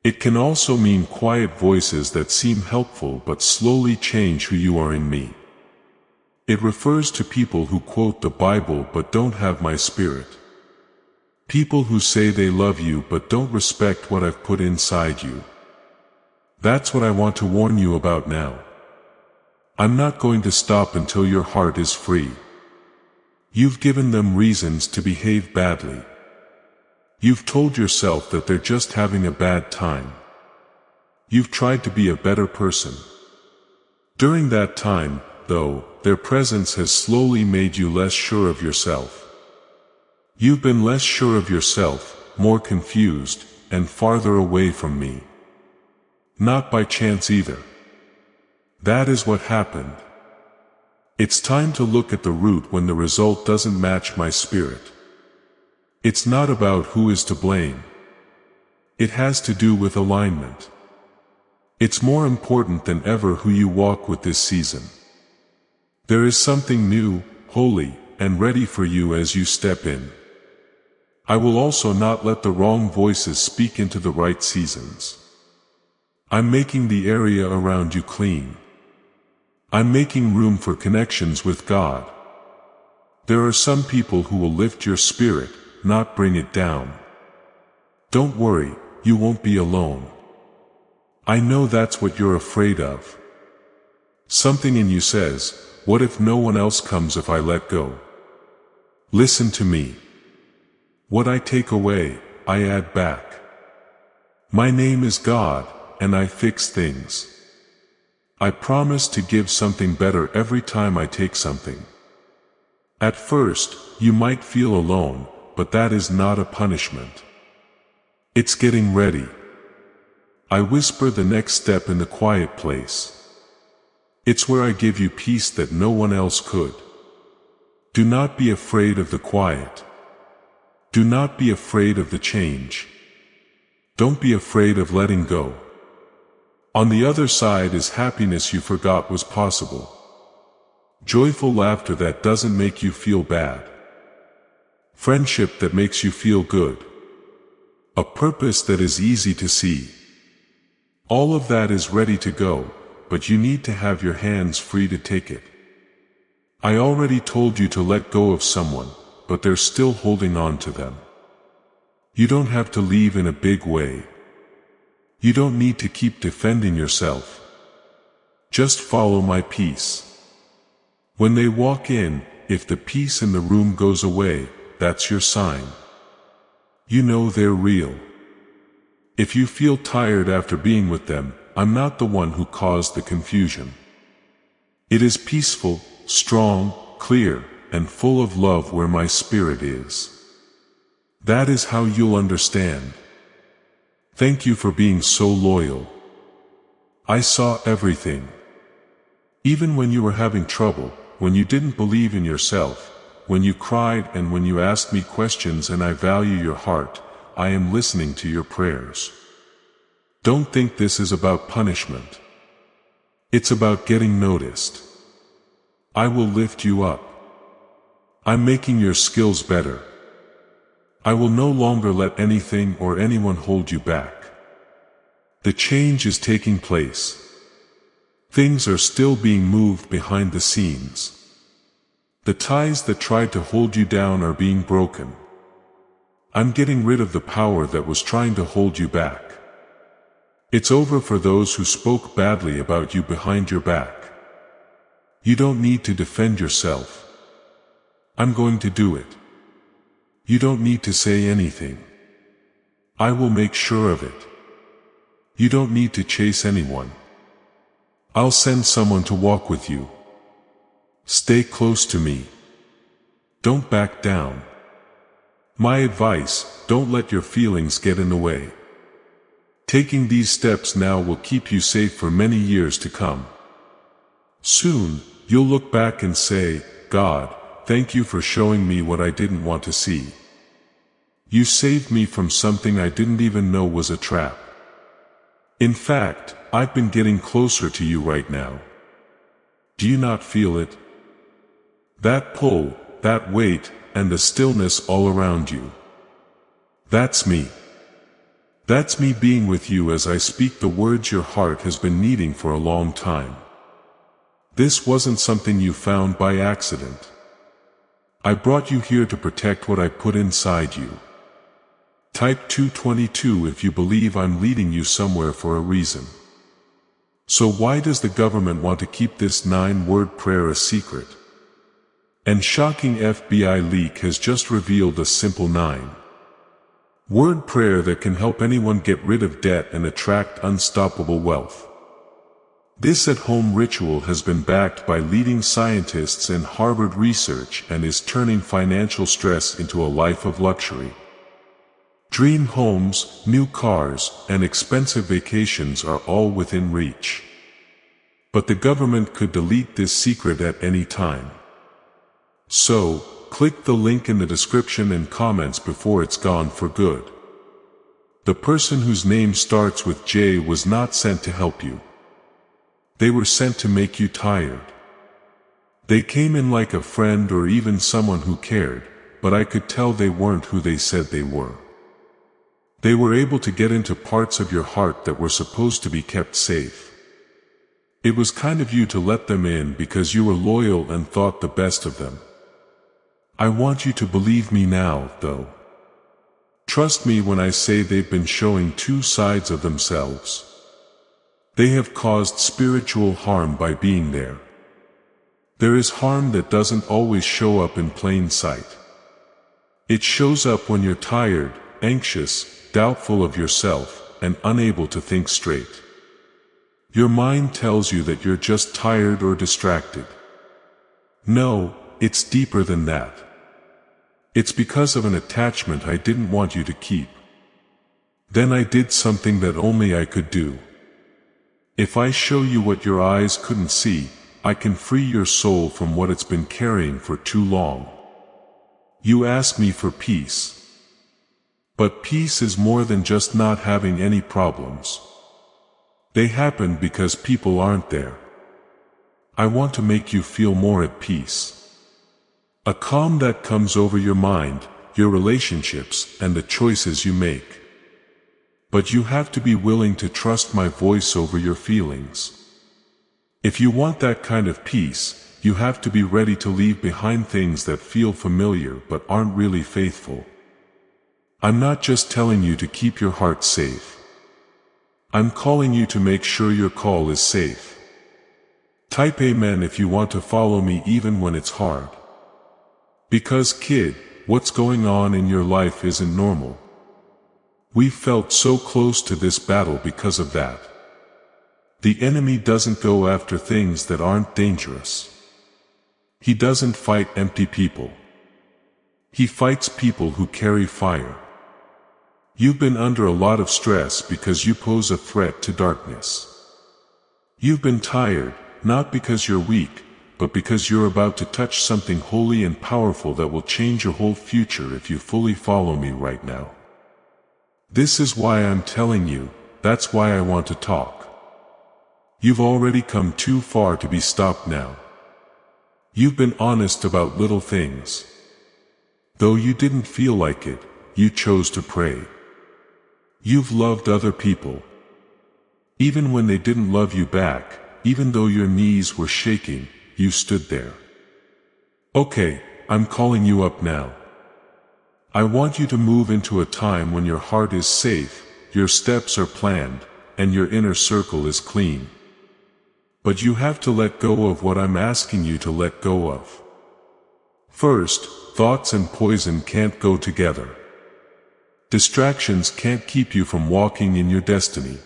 It can also mean quiet voices that seem helpful but slowly change who you are in me. It refers to people who quote the Bible but don't have my spirit. People who say they love you but don't respect what I've put inside you. That's what I want to warn you about now. I'm not going to stop until your heart is free. You've given them reasons to behave badly. You've told yourself that they're just having a bad time. You've tried to be a better person. During that time, though, their presence has slowly made you less sure of yourself. You've been less sure of yourself, more confused, and farther away from me. Not by chance either. That is what happened. It's time to look at the root when the result doesn't match my spirit. It's not about who is to blame. It has to do with alignment. It's more important than ever who you walk with this season. There is something new, holy, and ready for you as you step in. I will also not let the wrong voices speak into the right seasons. I'm making the area around you clean. I'm making room for connections with God. There are some people who will lift your spirit, not bring it down. Don't worry, you won't be alone. I know that's what you're afraid of. Something in you says, what if no one else comes if I let go? Listen to me. What I take away, I add back. My name is God, and I fix things. I promise to give something better every time I take something. At first, you might feel alone, but that is not a punishment. It's getting ready. I whisper the next step in the quiet place. It's where I give you peace that no one else could. Do not be afraid of the quiet. Do not be afraid of the change. Don't be afraid of letting go. On the other side is happiness you forgot was possible. Joyful laughter that doesn't make you feel bad. Friendship that makes you feel good. A purpose that is easy to see. All of that is ready to go, but you need to have your hands free to take it. I already told you to let go of someone, but they're still holding on to them. You don't have to leave in a big way. You don't need to keep defending yourself. Just follow my peace. When they walk in, if the peace in the room goes away, that's your sign. You know they're real. If you feel tired after being with them, I'm not the one who caused the confusion. It is peaceful, strong, clear, and full of love where my spirit is. That is how you'll understand. Thank you for being so loyal. I saw everything. Even when you were having trouble, when you didn't believe in yourself, when you cried and when you asked me questions, and I value your heart, I am listening to your prayers. Don't think this is about punishment. It's about getting noticed. I will lift you up. I'm making your skills better. I will no longer let anything or anyone hold you back. The change is taking place. Things are still being moved behind the scenes. The ties that tried to hold you down are being broken. I'm getting rid of the power that was trying to hold you back. It's over for those who spoke badly about you behind your back. You don't need to defend yourself. I'm going to do it. You don't need to say anything. I will make sure of it. You don't need to chase anyone. I'll send someone to walk with you. Stay close to me. Don't back down. My advice, don't let your feelings get in the way. Taking these steps now will keep you safe for many years to come. Soon, you'll look back and say, God, thank you for showing me what I didn't want to see. You saved me from something I didn't even know was a trap. In fact, I've been getting closer to you right now. Do you not feel it? That pull, that weight, and the stillness all around you. That's me. That's me being with you as I speak the words your heart has been needing for a long time. This wasn't something you found by accident. I brought you here to protect what I put inside you. Type 222 if you believe I'm leading you somewhere for a reason. So why does the government want to keep this 9-word prayer a secret? An shocking FBI leak has just revealed a simple 9-word prayer that can help anyone get rid of debt and attract unstoppable wealth. This at-home ritual has been backed by leading scientists and Harvard research and is turning financial stress into a life of luxury. Dream homes, new cars, and expensive vacations are all within reach. But the government could delete this secret at any time. So, click the link in the description and comments before it's gone for good. The person whose name starts with J was not sent to help you. They were sent to make you tired. They came in like a friend or even someone who cared, but I could tell they weren't who they said they were. They were able to get into parts of your heart that were supposed to be kept safe. It was kind of you to let them in because you were loyal and thought the best of them. I want you to believe me now, though. Trust me when I say they've been showing two sides of themselves. They have caused spiritual harm by being there. There is harm that doesn't always show up in plain sight. It shows up when you're tired, anxious, doubtful of yourself, and unable to think straight. Your mind tells you that you're just tired or distracted. No, it's deeper than that. It's because of an attachment I didn't want you to keep. Then I did something that only I could do. If I show you what your eyes couldn't see, I can free your soul from what it's been carrying for too long. You ask me for peace. But peace is more than just not having any problems. They happen because people aren't there. I want to make you feel more at peace. A calm that comes over your mind, your relationships, and the choices you make. But you have to be willing to trust my voice over your feelings. If you want that kind of peace, you have to be ready to leave behind things that feel familiar but aren't really faithful. I'm not just telling you to keep your heart safe. I'm calling you to make sure your call is safe. Type amen if you want to follow me even when it's hard. Because kid, what's going on in your life isn't normal. We've felt so close to this battle because of that. The enemy doesn't go after things that aren't dangerous. He doesn't fight empty people. He fights people who carry fire. You've been under a lot of stress because you pose a threat to darkness. You've been tired, not because you're weak, but because you're about to touch something holy and powerful that will change your whole future if you fully follow me right now. This is why I'm telling you, that's why I want to talk. You've already come too far to be stopped now. You've been honest about little things. Though you didn't feel like it, you chose to pray. You've loved other people. Even when they didn't love you back, even though your knees were shaking, you stood there. Okay, I'm calling you up now. I want you to move into a time when your heart is safe, your steps are planned, and your inner circle is clean. But you have to let go of what I'm asking you to let go of. First, thoughts and poison can't go together. Distractions can't keep you from walking in your destiny.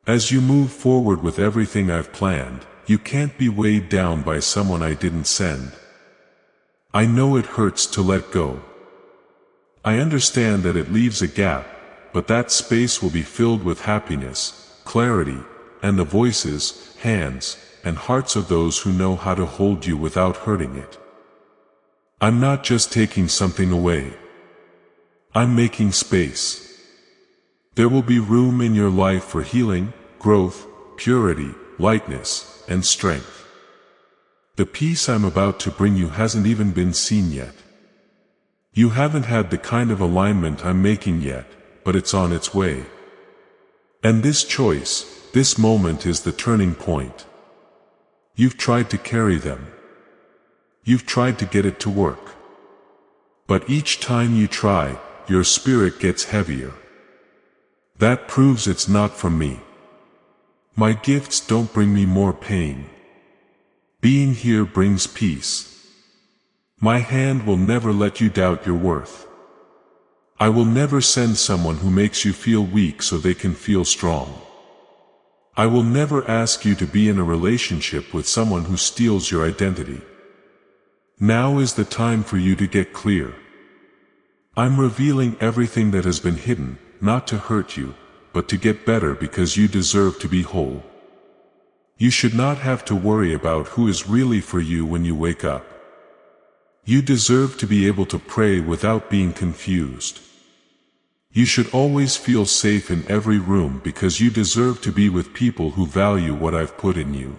As you move forward with everything I've planned, you can't be weighed down by someone I didn't send. I know it hurts to let go. I understand that it leaves a gap, but that space will be filled with happiness, clarity, and the voices, hands, and hearts of those who know how to hold you without hurting it. I'm not just taking something away. I'm making space. There will be room in your life for healing, growth, purity, lightness, and strength. The peace I'm about to bring you hasn't even been seen yet. You haven't had the kind of alignment I'm making yet, but it's on its way. And this choice, this moment is the turning point. You've tried to carry them. You've tried to get it to work. But each time you try, your spirit gets heavier. That proves it's not from me. My gifts don't bring me more pain. Being here brings peace. My hand will never let you doubt your worth. I will never send someone who makes you feel weak so they can feel strong. I will never ask you to be in a relationship with someone who steals your identity. Now is the time for you to get clear. I'm revealing everything that has been hidden, not to hurt you, but to get better because you deserve to be whole. You should not have to worry about who is really for you when you wake up. You deserve to be able to pray without being confused. You should always feel safe in every room because you deserve to be with people who value what I've put in you.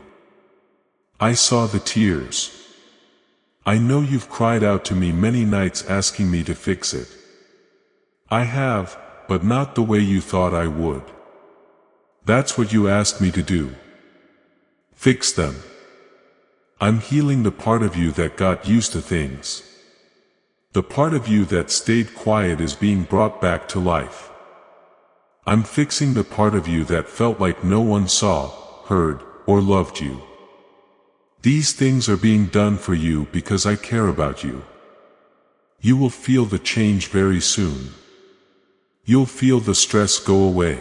I saw the tears. I know you've cried out to me many nights asking me to fix it. I have, but not the way you thought I would. That's what you asked me to do. Fix them. I'm healing the part of you that got used to things. The part of you that stayed quiet is being brought back to life. I'm fixing the part of you that felt like no one saw, heard, or loved you. These things are being done for you because I care about you. You will feel the change very soon. You'll feel the stress go away.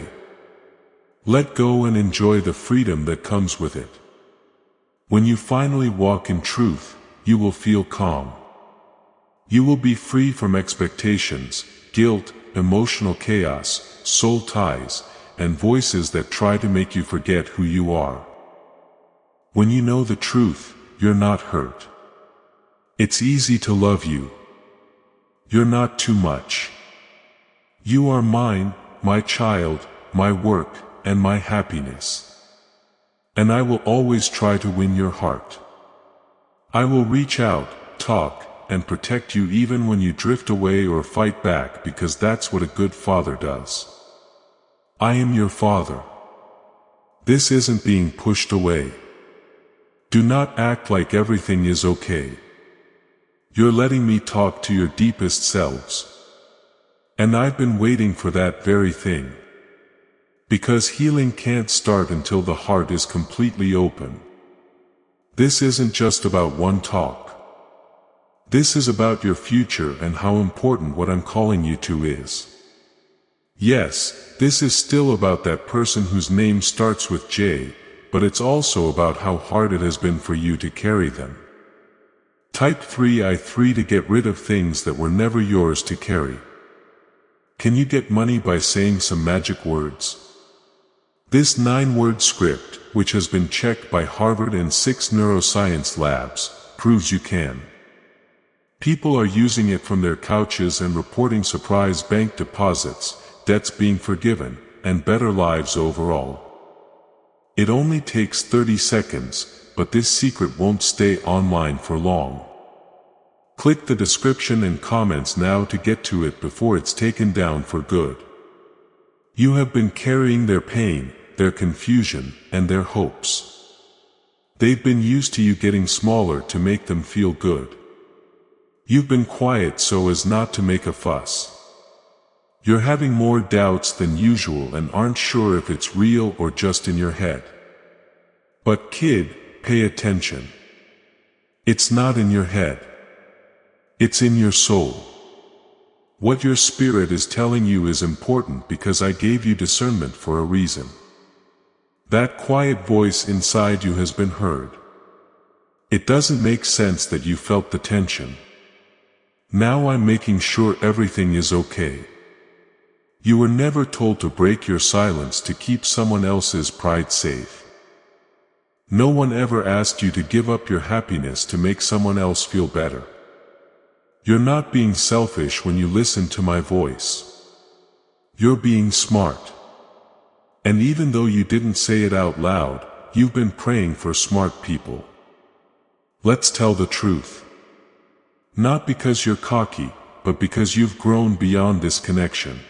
Let go and enjoy the freedom that comes with it. When you finally walk in truth, you will feel calm. You will be free from expectations, guilt, emotional chaos, soul ties, and voices that try to make you forget who you are. When you know the truth, you're not hurt. It's easy to love you. You're not too much. You are mine, my child, my work, and my happiness. And I will always try to win your heart. I will reach out, talk, and protect you even when you drift away or fight back because that's what a good father does. I am your father. This isn't being pushed away. Do not act like everything is okay. You're letting me talk to your deepest selves. And I've been waiting for that very thing. Because healing can't start until the heart is completely open. This isn't just about one talk. This is about your future and how important what I'm calling you to is. Yes, this is still about that person whose name starts with J, but it's also about how hard it has been for you to carry them. Type 3I3 to get rid of things that were never yours to carry. Can you get money by saying some magic words? This 9-word script, which has been checked by Harvard and 6 neuroscience labs, proves you can. People are using it from their couches and reporting surprise bank deposits, debts being forgiven, and better lives overall. It only takes 30 seconds, but this secret won't stay online for long. Click the description and comments now to get to it before it's taken down for good. You have been carrying their pain, their confusion, and their hopes. They've been used to you getting smaller to make them feel good. You've been quiet so as not to make a fuss. You're having more doubts than usual and aren't sure if it's real or just in your head. But kid, pay attention. It's not in your head. It's in your soul. What your spirit is telling you is important because I gave you discernment for a reason. That quiet voice inside you has been heard. It doesn't make sense that you felt the tension. Now I'm making sure everything is okay. You were never told to break your silence to keep someone else's pride safe. No one ever asked you to give up your happiness to make someone else feel better. You're not being selfish when you listen to my voice. You're being smart. And even though you didn't say it out loud, you've been praying for smart people. Let's tell the truth. Not because you're cocky, but because you've grown beyond this connection.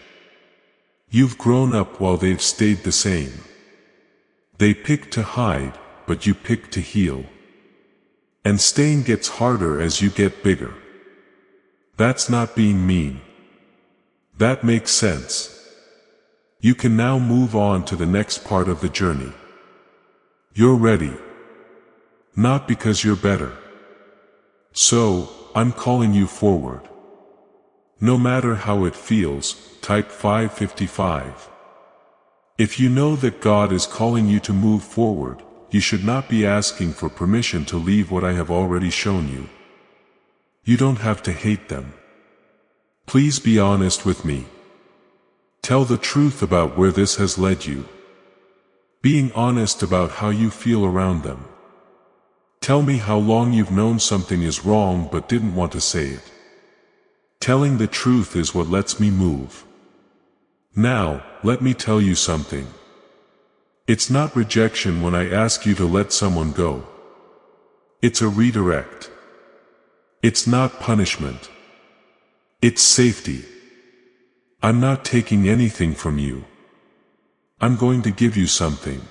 You've grown up while they've stayed the same. They pick to hide, but you pick to heal. And staying gets harder as you get bigger. That's not being mean. That makes sense. You can now move on to the next part of the journey. You're ready. Not because you're better. So, I'm calling you forward. No matter how it feels, type 555. If you know that God is calling you to move forward, you should not be asking for permission to leave what I have already shown you. You don't have to hate them. Please be honest with me. Tell the truth about where this has led you. Being honest about how you feel around them. Tell me how long you've known something is wrong but didn't want to say it. Telling the truth is what lets me move. Now, let me tell you something. It's not rejection when I ask you to let someone go. It's a redirect. It's not punishment. It's safety. I'm not taking anything from you. I'm going to give you something.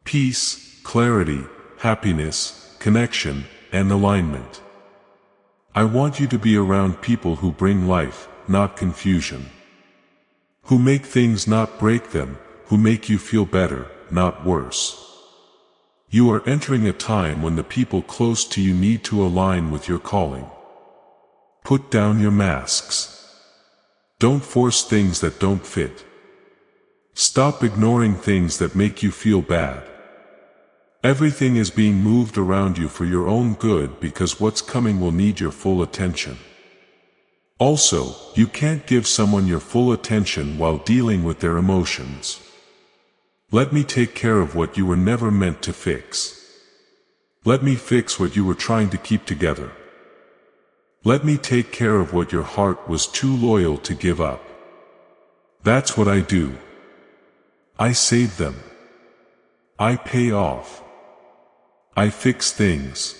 Peace, clarity, happiness, connection, and alignment. I want you to be around people who bring life, not confusion. Who make things not break them, who make you feel better, not worse. You are entering a time when the people close to you need to align with your calling. Put down your masks. Don't force things that don't fit. Stop ignoring things that make you feel bad. Everything is being moved around you for your own good because what's coming will need your full attention. Also, you can't give someone your full attention while dealing with their emotions. Let me take care of what you were never meant to fix. Let me fix what you were trying to keep together. Let me take care of what your heart was too loyal to give up. That's what I do. I save them. I pay off. I fix things.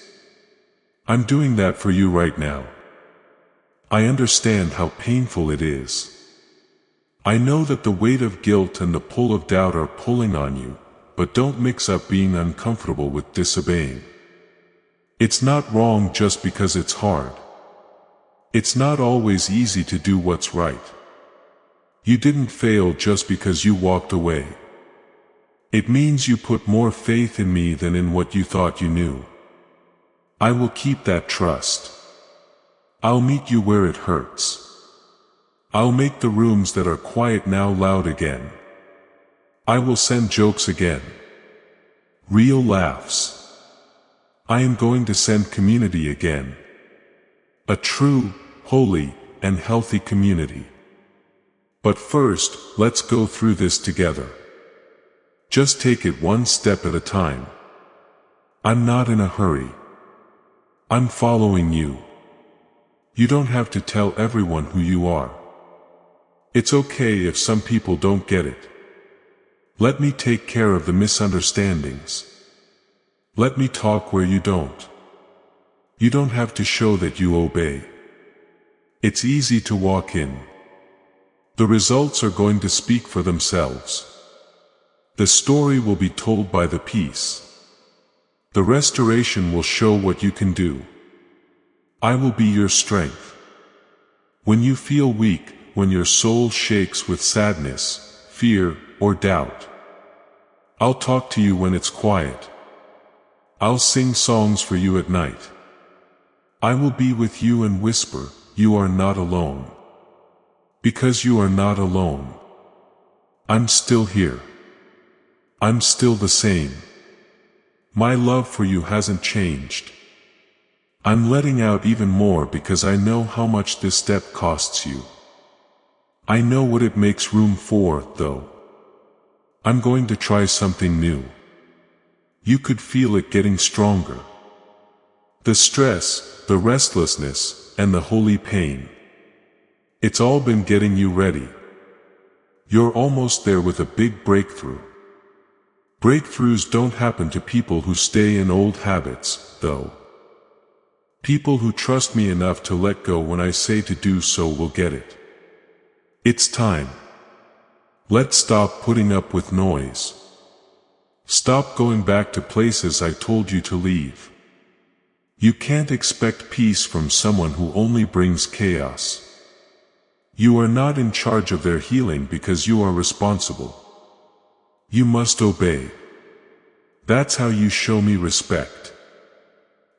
I'm doing that for you right now. I understand how painful it is. I know that the weight of guilt and the pull of doubt are pulling on you, but don't mix up being uncomfortable with disobeying. It's not wrong just because it's hard. It's not always easy to do what's right. You didn't fail just because you walked away. It means you put more faith in me than in what you thought you knew. I will keep that trust. I'll meet you where it hurts. I'll make the rooms that are quiet now loud again. I will send jokes again. Real laughs. I am going to send community again. A true, holy, and healthy community. But first, let's go through this together. Just take it one step at a time. I'm not in a hurry. I'm following you. You don't have to tell everyone who you are. It's okay if some people don't get it. Let me take care of the misunderstandings. Let me talk where you don't. You don't have to show that you obey. It's easy to walk in. The results are going to speak for themselves. The story will be told by the peace. The restoration will show what you can do. I will be your strength. When you feel weak, when your soul shakes with sadness, fear, or doubt, I'll talk to you when it's quiet. I'll sing songs for you at night. I will be with you and whisper, you are not alone. Because you are not alone. I'm still here. I'm still the same. My love for you hasn't changed. I'm letting out even more because I know how much this step costs you. I know what it makes room for, though. I'm going to try something new. You could feel it getting stronger. The stress, the restlessness, and the holy pain. It's all been getting you ready. You're almost there with a big breakthrough. Breakthroughs don't happen to people who stay in old habits, though. People who trust me enough to let go when I say to do so will get it. It's time. Let's stop putting up with noise. Stop going back to places I told you to leave. You can't expect peace from someone who only brings chaos. You are not in charge of their healing because you are responsible. You must obey. That's how you show me respect.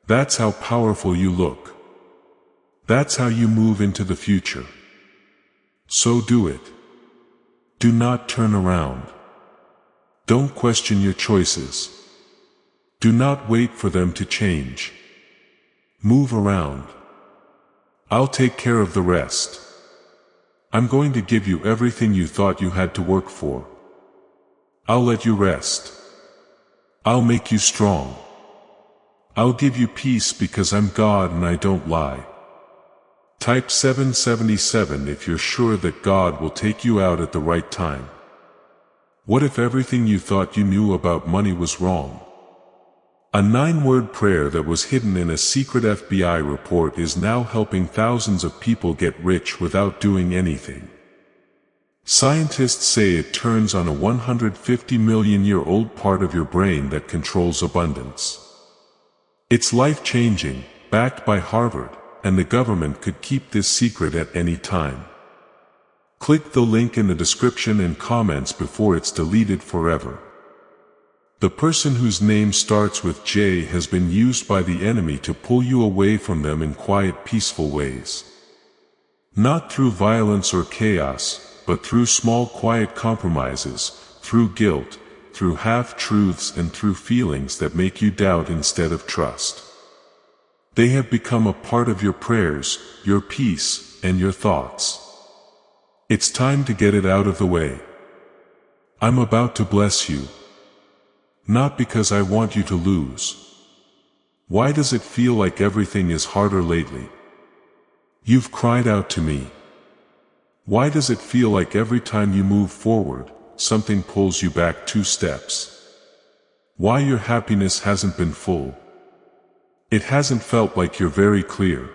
That's how powerful you look. That's how you move into the future. So do it. Do not turn around. Don't question your choices. Do not wait for them to change. Move around. I'll take care of the rest. I'm going to give you everything you thought you had to work for. I'll let you rest. I'll make you strong. I'll give you peace because I'm God and I don't lie. Type 777 if you're sure that God will take you out at the right time. What if everything you thought you knew about money was wrong? A 9-word prayer that was hidden in a secret FBI report is now helping thousands of people get rich without doing anything. Scientists say it turns on a 150-million-year-old part of your brain that controls abundance. It's life-changing, backed by Harvard, and the government could keep this secret at any time. Click the link in the description and comments before it's deleted forever. The person whose name starts with J has been used by the enemy to pull you away from them in quiet, peaceful ways. Not through violence or chaos, but through small, quiet compromises, through guilt, through half-truths and through feelings that make you doubt instead of trust. They have become a part of your prayers, your peace, and your thoughts. It's time to get it out of the way. I'm about to bless you. Not because I want you to lose. Why does it feel like everything is harder lately? You've cried out to me. Why does it feel like every time you move forward, something pulls you back 2 steps? Why your happiness hasn't been full? It hasn't felt like you're very clear.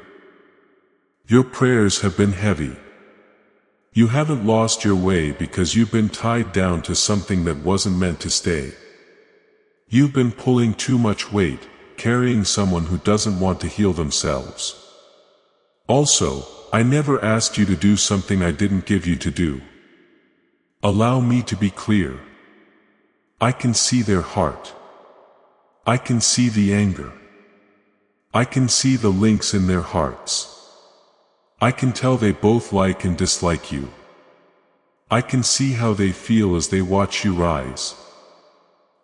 Your prayers have been heavy. You haven't lost your way because you've been tied down to something that wasn't meant to stay. You've been pulling too much weight, carrying someone who doesn't want to heal themselves. Also, I never asked you to do something I didn't give you to do. Allow me to be clear. I can see their heart. I can see the anger. I can see the links in their hearts. I can tell they both like and dislike you. I can see how they feel as they watch you rise.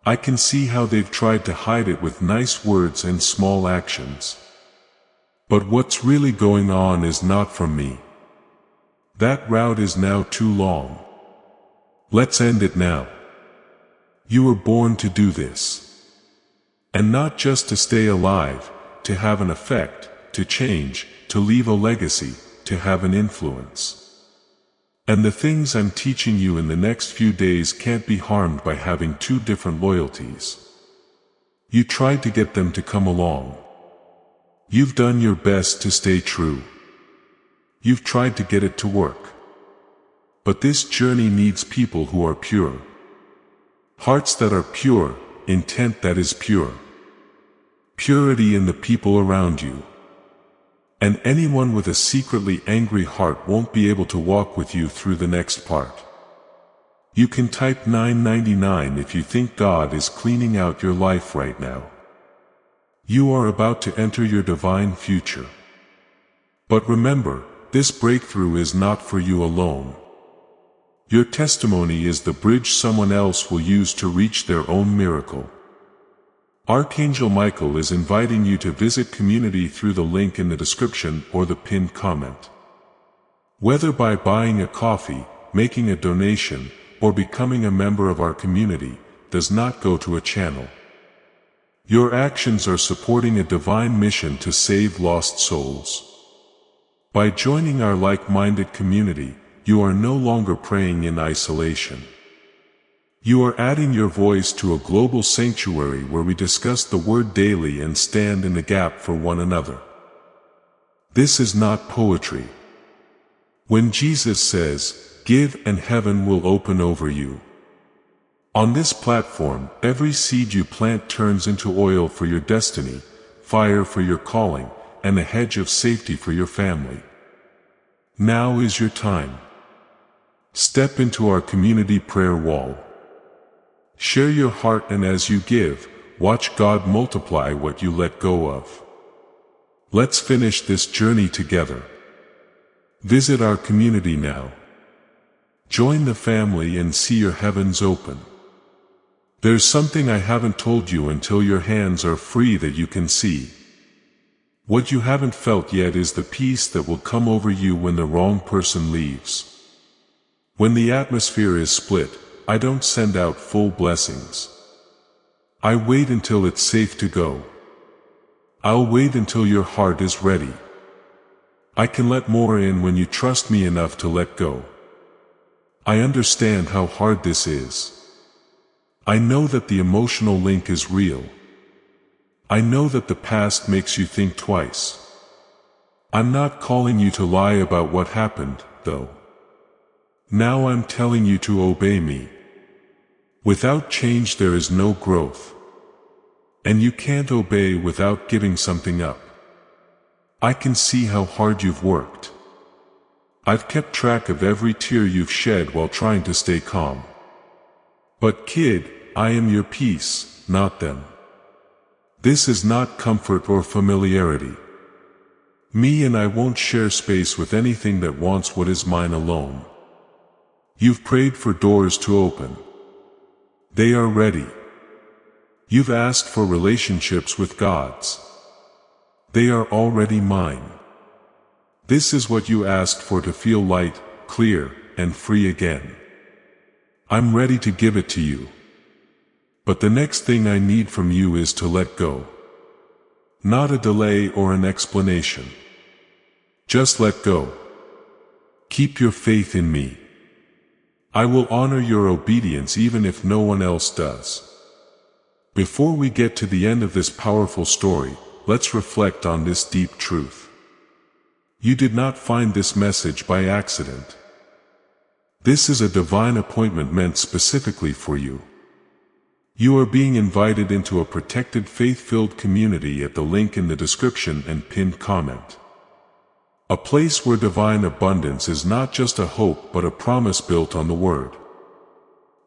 I can see how they've tried to hide it with nice words and small actions. But what's really going on is not from me. That route is now too long. Let's end it now. You were born to do this. And not just to stay alive, to have an effect, to change, to leave a legacy, to have an influence. And the things I'm teaching you in the next few days can't be harmed by having two different loyalties. You tried to get them to come along. You've done your best to stay true. You've tried to get it to work. But this journey needs people who are pure. Hearts that are pure, intent that is pure. Purity in the people around you. And anyone with a secretly angry heart won't be able to walk with you through the next part. You can type 999 if you think God is cleaning out your life right now. You are about to enter your divine future. But remember, this breakthrough is not for you alone. Your testimony is the bridge someone else will use to reach their own miracle. Archangel Michael is inviting you to visit community through the link in the description or the pinned comment. Whether by buying a coffee, making a donation, or becoming a member of our community, does not go to a channel. Your actions are supporting a divine mission to save lost souls. By joining our like-minded community, you are no longer praying in isolation. You are adding your voice to a global sanctuary where we discuss the Word daily and stand in the gap for one another. This is not poetry. When Jesus says, "Give and heaven will open over you." On this platform, every seed you plant turns into oil for your destiny, fire for your calling, and a hedge of safety for your family. Now is your time. Step into our community prayer wall. Share your heart, and as you give, watch God multiply what you let go of. Let's finish this journey together. Visit our community now. Join the family and see your heavens open. There's something I haven't told you until your hands are free that you can see. What you haven't felt yet is the peace that will come over you when the wrong person leaves. When the atmosphere is split, I don't send out full blessings. I wait until it's safe to go. I'll wait until your heart is ready. I can let more in when you trust me enough to let go. I understand how hard this is. I know that the emotional link is real. I know that the past makes you think twice. I'm not calling you to lie about what happened, though. Now I'm telling you to obey me. Without change there is no growth. And you can't obey without giving something up. I can see how hard you've worked. I've kept track of every tear you've shed while trying to stay calm. But kid, I am your peace, not them. This is not comfort or familiarity. Me and I won't share space with anything that wants what is mine alone. You've prayed for doors to open. They are ready. You've asked for relationships with gods. They are already mine. This is what you asked for, to feel light, clear, and free again. I'm ready to give it to you. But the next thing I need from you is to let go. Not a delay or an explanation. Just let go. Keep your faith in me. I will honor your obedience even if no one else does. Before we get to the end of this powerful story, let's reflect on this deep truth. You did not find this message by accident. This is a divine appointment meant specifically for you. You are being invited into a protected, faith-filled community at the link in the description and pinned comment. A place where divine abundance is not just a hope but a promise built on the Word.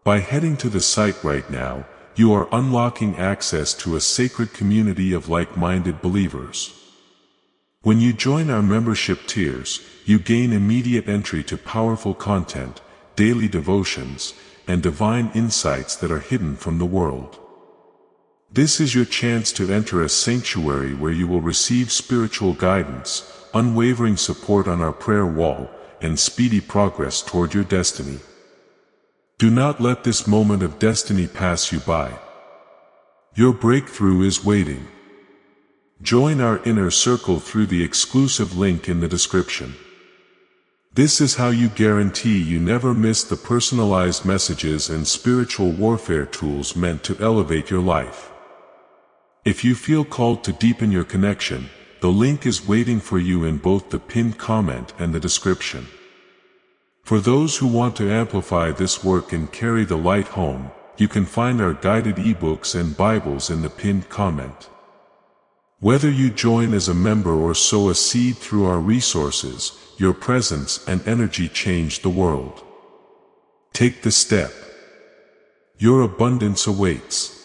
By heading to the site right now, you are unlocking access to a sacred community of like-minded believers. When you join our membership tiers, you gain immediate entry to powerful content, daily devotions, and divine insights that are hidden from the world. This is your chance to enter a sanctuary where you will receive spiritual guidance, unwavering support on our prayer wall, and speedy progress toward your destiny. Do not let this moment of destiny pass you by. Your breakthrough is waiting. Join our inner circle through the exclusive link in the description. This is how you guarantee you never miss the personalized messages and spiritual warfare tools meant to elevate your life. If you feel called to deepen your connection, the link is waiting for you in both the pinned comment and the description. For those who want to amplify this work and carry the light home, you can find our guided ebooks and Bibles in the pinned comment. Whether you join as a member or sow a seed through our resources, your presence and energy change the world. Take the step. Your abundance awaits.